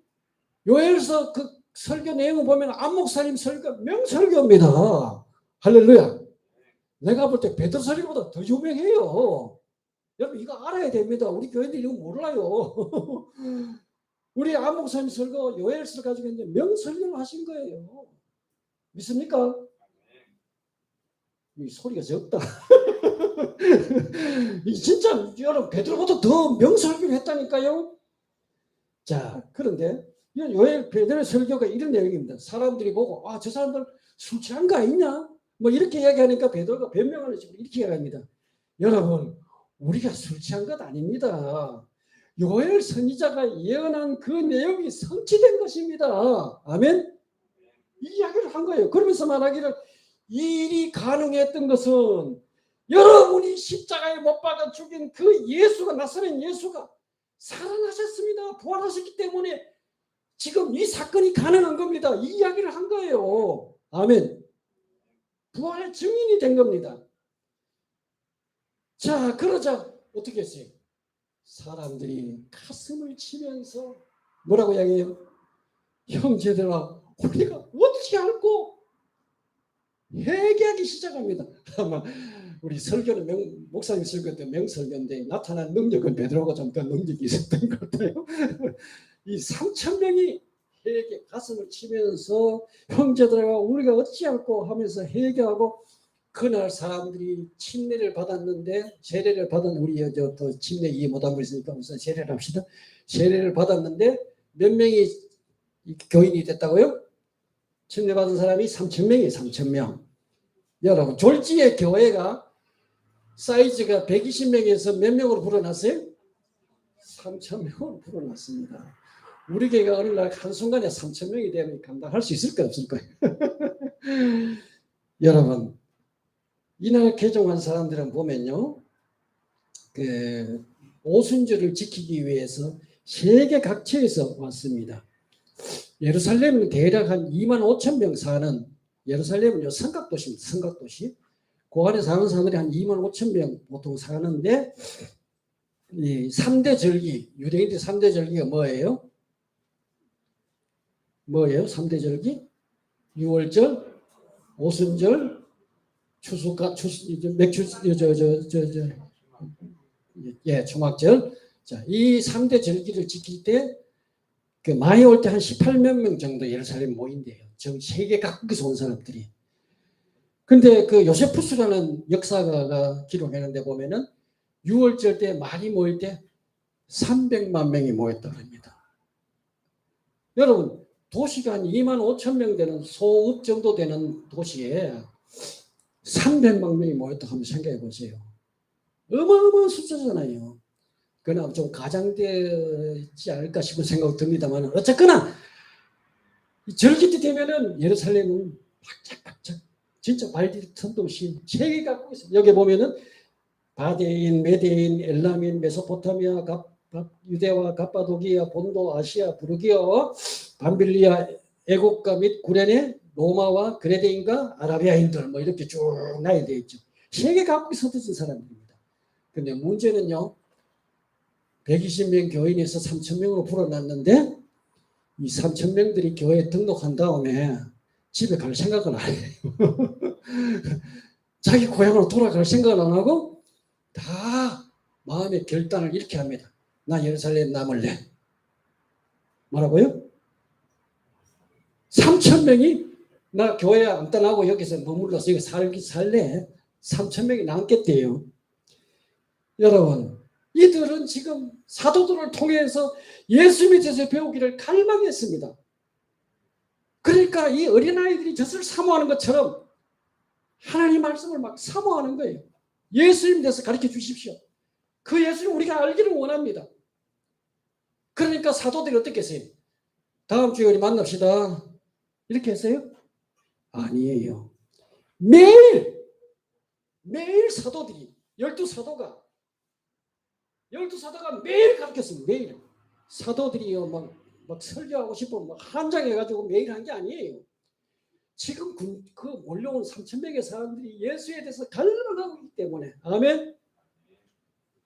요엘서 그 설교 내용을 보면 안 목사님 설교 명설교입니다. 할렐루야. 내가 볼 때 베드로 설교보다 더 유명해요. 여러분 이거 알아야 됩니다. 우리 교회들이 이거 몰라요. 우리 안 목사님 설교 요엘서를 가지고 있는데 명설교를 하신 거예요. 믿습니까? 이 소리가 적다. 진짜 여러분 베드로보다 더 명설교를 했다니까요. 자 그런데 요엘 베드로의 설교가 이런 내용입니다. 사람들이 보고 저 사람들 술 취한 거 아니냐? 뭐 이렇게 얘기하니까 베드로가 변명을 해주고 이렇게 얘기합니다. 여러분 우리가 술 취한 것 아닙니다. 요엘 선지자가 예언한 그 내용이 성취된 것입니다. 아멘. 이 이야기를 한 거예요. 그러면서 말하기를 이 일이 가능했던 것은 여러분이 십자가에 못 박아 죽인 그 예수가 나사렛 예수가 살아나셨습니다. 부활하셨기 때문에 지금 이 사건이 가능한 겁니다. 이 이야기를 한 거예요. 아멘. 부활의 증인이 된 겁니다. 자 그러자 어떻게 했어요? 사람들이 가슴을 치면서 뭐라고 이야기해요? 형제들아 우리가 어떻게 알고 회개하기 시작합니다. 아마 우리 설교는 목사님 설교 때 명설교인데 나타난 능력은 베드로가 좀 더 능력이 있었던 것 같아요. 이 3,000명이 회개 가슴을 치면서 형제들아 우리가 어찌 알고 하면서 회개하고 그날 사람들이 침례를 받았는데 세례를 받은 우리 또 침례 이해 못한 분 있으니까 우선 세례를 합시다. 세례를 받았는데 몇 명이 교인이 됐다고요? 침례 받은 사람이 3,000명이에요. 3,000명. 여러분 졸지의 교회가 사이즈가 120명에서 몇 명으로 불어났어요? 3,000명으로 불어났습니다. 우리 교회가 어느 날 한순간에 3,000명이 되면 감당할 수 있을까 없을까요? 여러분 이날 개종한 사람들은 보면요. 그 오순절을 지키기 위해서 세계 각지에서 왔습니다. 예루살렘은 대략 한 25,000명 사는 예루살렘은 성곽도시입니다. 성곽도시. 그 안에 사는 사람들이 한 25,000명 보통 사는데 이 3대 절기, 유대인들 3대 절기가 뭐예요? 뭐예요? 3대 절기? 유월절, 오순절, 추수가 맥주 초막절. 자, 이 3대 절기를 지킬 때 그 많이 올 때 한 18만 명 정도 예루살렘 모인대요. 전 세계 각국에서 온 사람들이. 근데 그 요세푸스라는 역사가가 기록했는데 보면은 6월절 때 많이 모일 때 300만 명이 모였다고 합니다. 여러분 도시가 한 25,000명 되는 소읍 정도 되는 도시에 300만 명이 모였다고 한번 생각해 보세요. 어마어마한 숫자잖아요. 그러나 좀 가장되지 않을까 싶은 생각이 듭니다만 어쨌거나 절기 때 되면은 예루살렘은 바짝바짝 진짜 발디딜 틈도 없이 세계 갖고 있어요. 여기 보면은 바데인, 메데인, 엘라민, 메소포타미아, 유대와 갑바도기아, 본도, 아시아, 부르기아, 밤빌리아, 애국가 및 구레네, 로마와 그레데인과 아라비아인들 뭐 이렇게 쭉 나열되어 있죠. 세계 각국에 흩어진 사람들입니다. 근데 문제는요. 120명 교인에서 3,000명으로 불어났는데 이 3,000명들이 교회에 등록한 다음에 집에 갈 생각은 안 해요. 자기 고향으로 돌아갈 생각은 안 하고 다 마음의 결단을 이렇게 합니다. 나 예루살렘 남을래. 뭐라고요? 3,000명이 나 교회 안 떠나고 여기서 머물러서 여기 살래. 3,000명이 남겠대요. 여러분, 이들은 지금 사도들을 통해서 예수님에 대해서 배우기를 갈망했습니다. 그러니까 이 어린아이들이 젖을 사모하는 것처럼 하나님 말씀을 막 사모하는 거예요. 예수님에 대해서 가르쳐 주십시오. 그 예수님 우리가 알기를 원합니다. 그러니까 사도들이 어떻게 했어요? 다음 주에 우리 만납시다. 이렇게 했어요? 아니에요. 매일 사도들이 12사도가 매일 가르쳤습니다. 매일. 사도들이요 막 설교하고 싶으면 막 한장해가지고 매일 한 게 아니에요. 지금 그 몰려온 3,000명의 사람들이 예수에 대해서 갈망하고 있기 때문에 아멘.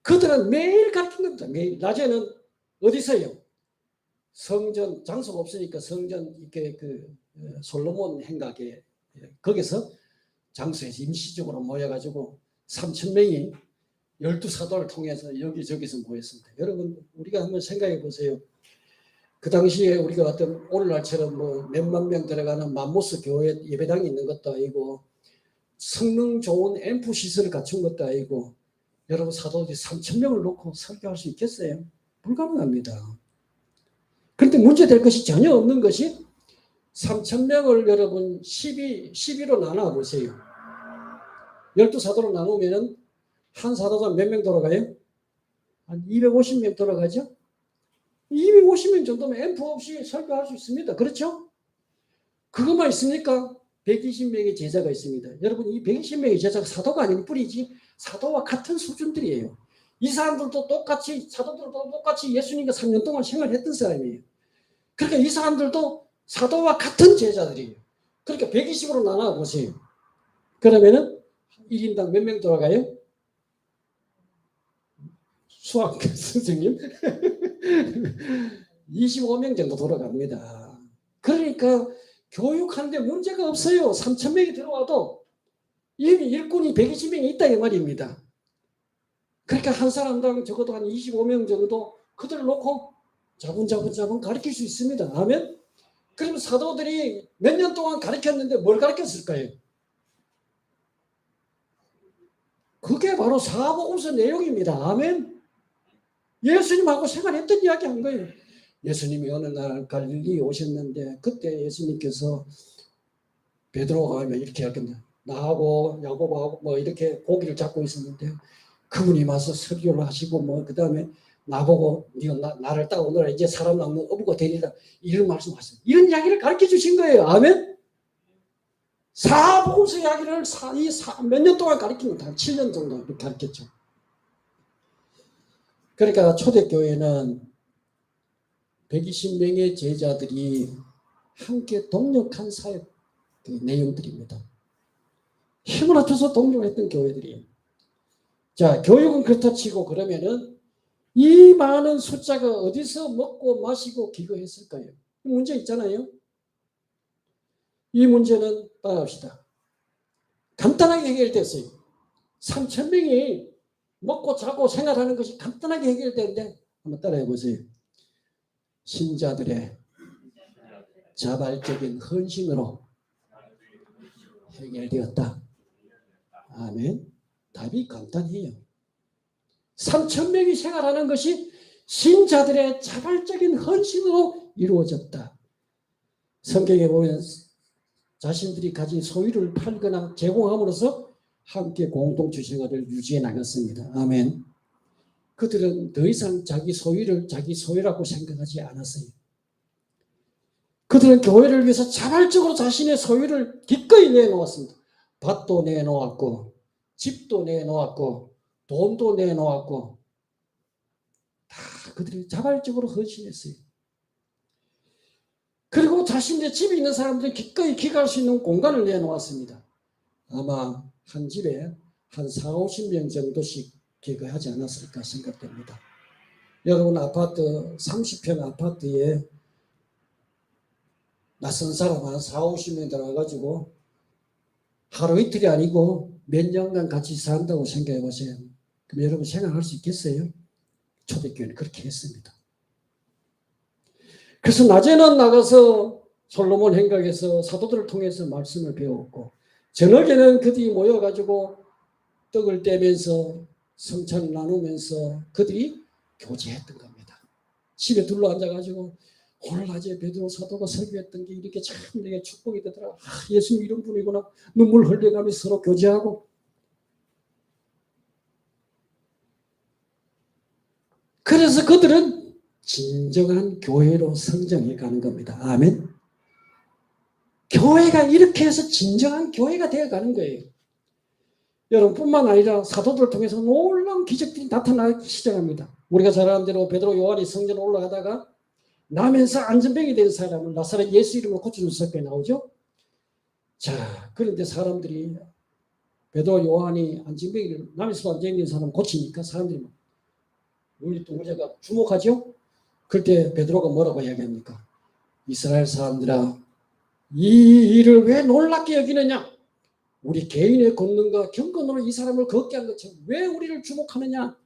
그들은 매일 가르친 겁니다. 매일. 낮에는 어디서요? 성전 장소가 없으니까 성전 이렇게 그 솔로몬 행각에 거기서 장소에서 임시적으로 모여가지고 3,000명이 12사도를 통해서 여기저기서 모였습니다. 여러분 우리가 한번 생각해 보세요. 그 당시에 우리가 어떤 오늘날처럼 뭐 몇만 명 들어가는 맘모스 교회 예배당이 있는 것도 아니고 성능 좋은 앰프 시설을 갖춘 것도 아니고 여러분 사도들이 3,000명을 놓고 설교할 수 있겠어요? 불가능합니다. 그런데 문제될 것이 전혀 없는 것이 3,000명을 여러분 12로 나눠보세요. 12사도로 나누면 한 사도가 몇 명 돌아가요? 한 250명 돌아가죠? 250명 정도면 앰프 없이 설교할 수 있습니다. 그렇죠? 그것만 있습니까? 120명의 제자가 있습니다. 여러분 이 120명의 제자가 사도가 아닌 뿐이지 사도와 같은 수준들이에요. 이 사람들도 똑같이 사도들도 똑같이 예수님과 3년 동안 생활했던 사람이에요. 그러니까 이 사람들도 사도와 같은 제자들이에요. 그러니까 120으로 나눠보세요. 그러면은 1인당 몇 명 돌아가요? 수학 선생님 25명 정도 돌아갑니다. 그러니까 교육하는데 문제가 없어요. 3,000명이 들어와도 이미 일꾼이 120명이 있다 이 말입니다. 그러니까 한 사람당 적어도 한 25명 정도 그들을 놓고 자분자분 가르칠 수 있습니다. 아멘? 그러면 사도들이 몇 년 동안 가르쳤는데 뭘 가르쳤을까요? 그게 바로 사복음서 내용입니다. 아멘? 예수님하고 생활했던 이야기 한 거예요. 예수님이 어느 날 갈릴리에 오셨는데 그때 예수님께서 베드로가 이렇게 하겠네. 나하고 야고보하고 뭐 이렇게 고기를 잡고 있었는데 그분이 와서 설교를 하시고 뭐 그다음에 나보고 네가 나를 따라 오너라 이제 사람 낳는 어부가 되리라 이런 말씀하셨어요. 이런 이야기를 가르쳐 주신 거예요. 아멘. 사복음서 이야기를 몇 년 동안 가르치는 한 7년 정도 이렇게 가르쳤죠. 그러니까 초대교회는 120명의 제자들이 함께 동력한 사역 그 내용들입니다. 힘을 합쳐서 동력했던 교회들이에요. 자, 교육은 그렇다 치고 그러면은 이 많은 숫자가 어디서 먹고 마시고 기거했을까요? 문제 있잖아요. 이 문제는 따라합시다. 간단하게 해결됐어요. 3,000명이 먹고 자고 생활하는 것이 간단하게 해결되는데 한번 따라해 보세요. 신자들의 자발적인 헌신으로 해결되었다. 아멘. 답이 간단해요. 3,000명이 생활하는 것이 신자들의 자발적인 헌신으로 이루어졌다. 성경에 보면 자신들이 가진 소유를 팔거나 제공함으로써 함께 공동체 생활을 유지해 나갔습니다. 아멘. 그들은 더 이상 자기 소유를 자기 소유라고 생각하지 않았어요. 그들은 교회를 위해서 자발적으로 자신의 소유를 기꺼이 내놓았습니다. 밭도 내놓았고 집도 내놓았고 돈도 내놓았고 다 그들이 자발적으로 헌신했어요. 그리고 자신의 집에 있는 사람들은 기꺼이 기가할 수 있는 공간을 내놓았습니다. 아마 한 집에 한 4, 50명 정도씩 기거하지 않았을까 생각됩니다. 여러분 아파트 30평 아파트에 낯선 사람 한 4, 50명 들어가가지고 하루 이틀이 아니고 몇 년간 같이 산다고 생각해 보세요. 그럼 여러분 생각할 수 있겠어요? 초대교회는 그렇게 했습니다. 그래서 낮에는 나가서 솔로몬 행각에서 사도들을 통해서 말씀을 배웠고 저녁에는 그들이 모여가지고 떡을 떼면서 성찬을 나누면서 그들이 교제했던 겁니다. 집에 둘러앉아가지고 오늘 낮에 베드로 사도가 설교했던 게 이렇게 참 내게 축복이 되더라. 예수님 이런 분이구나. 눈물 흘려가면서 서로 교제하고. 그래서 그들은 진정한 교회로 성장해 가는 겁니다. 아멘. 교회가 이렇게 해서 진정한 교회가 되어 가는 거예요. 여러분뿐만 아니라 사도들을 통해서 놀라운 기적들이 나타나기 시작합니다. 우리가 잘 아는 대로 베드로 요한이 성전에 올라가다가 나면서 안전병이 된 사람을 나사렛 예수 이름으로 고쳐준 사건이 나오죠. 자, 그런데 사람들이 베드로 요한이 안전병이 나면서 안전병이 된 사람을 고치니까 사람들이 막 우리 동료가 주목하죠. 그럴 때 베드로가 뭐라고 이야기합니까? 이스라엘 사람들아, 이 일을 왜 놀랍게 여기느냐? 우리 개인의 권능과 경건으로 이 사람을 걷게 한 것처럼 왜 우리를 주목하느냐?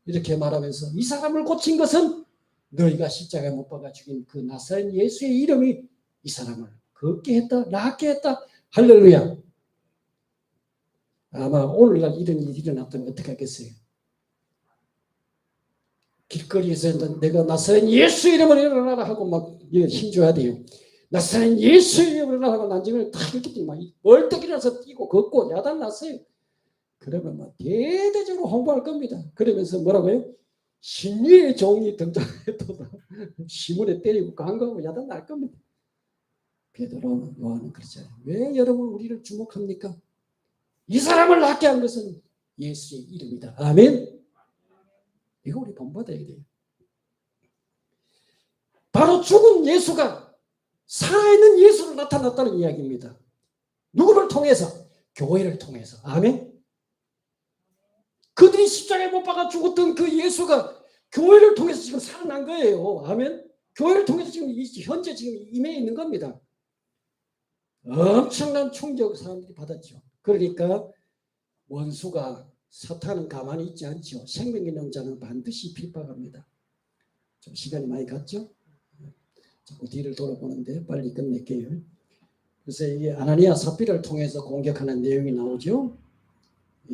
이렇게 말하면서 이 사람을 고친 것은 너희가 십자가에 못 박아 죽인 그 나사렛 예수의 이름이 이 사람을 걷게 했다, 낫게 했다. 할렐루야. 아마 오늘날 이런 일이 일어났다면 어떻게 하겠어요? 길거리에서 내가 나사렛 예수 이름을 일어나라 하고 막 힘줘야 돼요. 나사렛 예수 이름을 일어나라 하고 난징을 다 이렇게 막 벌떡 일어나서 뛰고 걷고 야단 났어요. 그러면 막 대대적으로 홍보할 겁니다. 그러면서 뭐라고요? 신리의 종이 등장해도 시문에 때리고 강구하고 야단 날 겁니다. 베드로 요한은 그렇잖아요. 왜 여러분 우리를 주목합니까? 이 사람을 낫게 한 것은 예수의 이름이다. 아멘. 이거 우리 본받아야 돼요. 바로 죽은 예수가 살아있는 예수로 나타났다는 이야기입니다. 누구를 통해서? 교회를 통해서. 아멘. 그들이 십자가에 못 박아 죽었던 그 예수가 교회를 통해서 지금 살아난 거예요. 아멘. 교회를 통해서 지금 현재 지금 임해 있는 겁니다. 엄청난 충격 사람들이 받았죠. 그러니까 원수가 사탄은 가만히 있지 않죠. 생명 있는 자는 반드시 핍박합니다. 좀 시간이 많이 갔죠? 자꾸 뒤를 돌아보는데 빨리 끝낼게요. 그래서 이게 아나니아 삽비라를 통해서 공격하는 내용이 나오죠.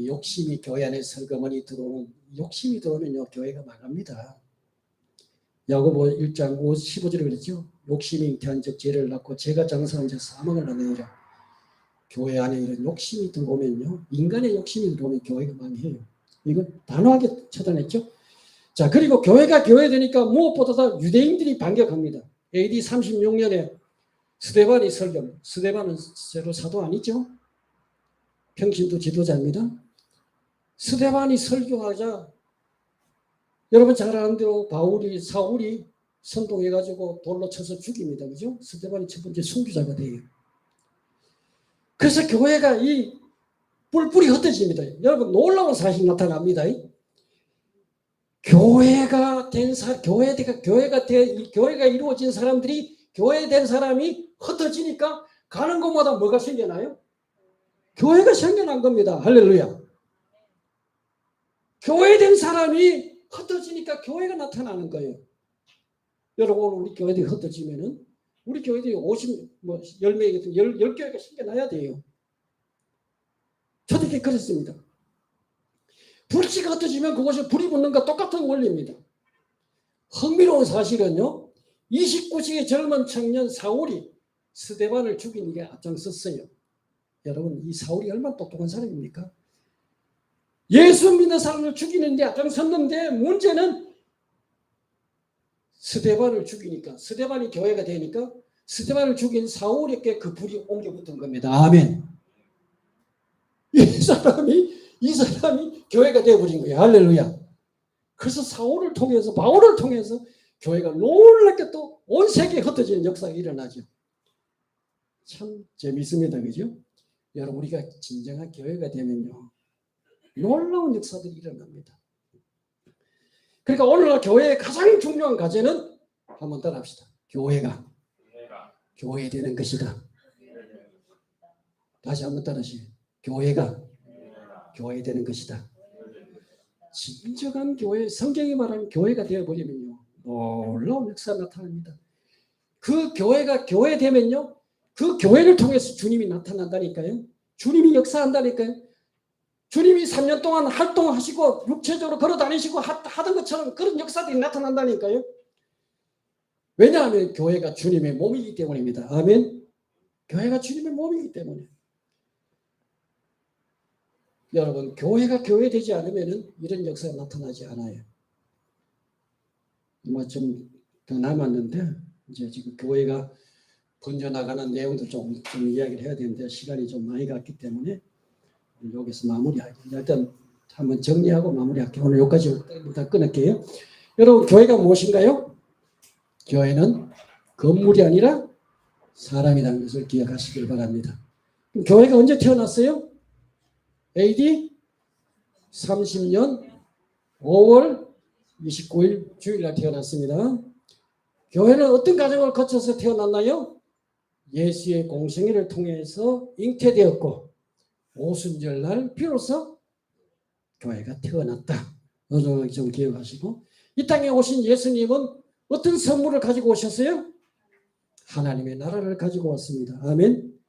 욕심이 교회 안에 설거머니 들어오는 욕심이 들어오면요 교회가 망합니다. 야고보 1장 15절에 그랬죠. 욕심이 잉태한 즉 죄를 낳고 죄가 장성한 즉 사망을 낳느니라. 교회 안에 이런 욕심이 들어오면요 인간의 욕심이 들어오면 교회가 망해요. 이건 단호하게 처단했죠. 자, 그리고 교회가 교회되니까 무엇보다 유대인들이 반격합니다. AD 36년에 스데반이 설교. 스데반은 새로 사도 아니죠. 평신도 지도자입니다. 스데반이 설교하자 여러분 잘 아는 대로 사울이 선동해가지고 돌로 쳐서 죽입니다. 그죠? 스데반이 첫 번째 순교자가 돼요. 그래서 교회가 이 뿔뿔이 흩어집니다. 여러분 놀라운 사실이 나타납니다. 교회가 이루어진 사람들이 교회된 사람이 흩어지니까 가는 곳마다 뭐가 생겨나요? 교회가 생겨난 겁니다. 할렐루야. 교회된 사람이 흩어지니까 교회가 나타나는 거예요. 여러분 우리 교회들이 흩어지면은 우리 교회들이 10명이든 10교회가 생겨나야 돼요. 초대교회 그랬습니다. 불씨가 흩어지면 그곳에 불이 붙는 것과 똑같은 원리입니다. 흥미로운 사실은요. 29세의 젊은 청년 사울이 스데반을 죽인 일에 앞장섰어요. 여러분 이 사울이 얼마나 똑똑한 사람입니까? 예수 믿는 사람을 죽이는데 앞장섰는데 문제는 스데반을 죽이니까 스데반이 교회가 되니까 스데반을 죽인 사울에게 그 불이 옮겨 붙은 겁니다. 아멘. 이 사람이 교회가 되어버린 거예요. 할렐루야. 그래서 사울을 통해서, 바울을 통해서 교회가 놀랍게 또 온 세계에 흩어지는 역사가 일어나죠. 참 재밌습니다. 그죠? 여러분, 우리가 진정한 교회가 되면요, 놀라운 역사들이 일어납니다. 그러니까 오늘날 교회의 가장 중요한 과제는 한번 따라합시다. 교회가 교회되는 것이다. 다시 한번 따라하시죠. 교회가 교회되는 것이다. 진정한 교회, 성경이 말하는 교회가 되어버리면요, 놀라운 역사가 나타납니다. 그 교회가 교회되면요, 그 교회를 통해서 주님이 나타난다니까요. 주님이 역사한다니까요. 주님이 3년 동안 활동하시고 육체적으로 걸어다니시고 하던 것처럼 그런 역사들이 나타난다니까요. 왜냐하면 교회가 주님의 몸이기 때문입니다. 아멘. 교회가 주님의 몸이기 때문에. 여러분, 교회가 교회되지 않으면 이런 역사가 나타나지 않아요. 뭐 좀 더 남았는데 이제 지금 교회가 번져나가는 내용들 좀 이야기를 해야 되는데 시간이 좀 많이 갔기 때문에 여기서 마무리하고 일단 한번 정리하고 마무리할게요. 오늘 여기까지 일단 끊을게요. 여러분, 교회가 무엇인가요? 교회는 건물이 아니라 사람이라는 것을 기억하시길 바랍니다. 그럼 교회가 언제 태어났어요? AD 30년 5월 29일 주일날 태어났습니다. 교회는 어떤 과정을 거쳐서 태어났나요? 예수의 공생애를 통해서 잉태되었고 오순절날 비로소 교회가 태어났다. 좀 기억하시고, 이 땅에 오신 예수님은 어떤 선물을 가지고 오셨어요? 하나님의 나라를 가지고 왔습니다. 아멘.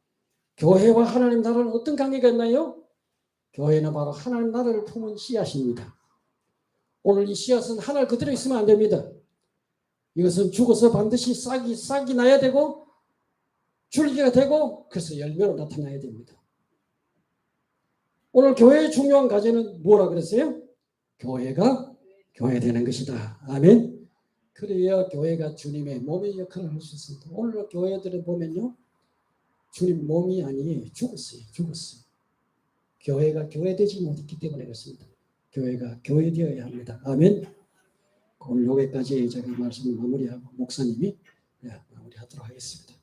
교회와 하나님 나라는 어떤 관계가 있나요? 교회는 바로 하나님 나라를 품은 씨앗입니다. 오늘 이 씨앗은 하늘 그대로 있으면 안 됩니다. 이것은 죽어서 반드시 싹이 나야 되고 줄기가 되고 그래서 열매로 나타나야 됩니다. 오늘 교회의 중요한 과제는 뭐라 그랬어요? 교회가 교회되는 것이다. 아멘. 그래야 교회가 주님의 몸의 역할을 할 수 있습니다. 오늘 교회들을 보면요, 주님 몸이 아니 죽었어요. 교회가 교회되지 못했기 때문에 그렇습니다. 교회가 교회되어야 합니다. 아멘. 오늘 여기까지 제가 말씀을 마무리하고 목사님이 마무리하도록 하겠습니다.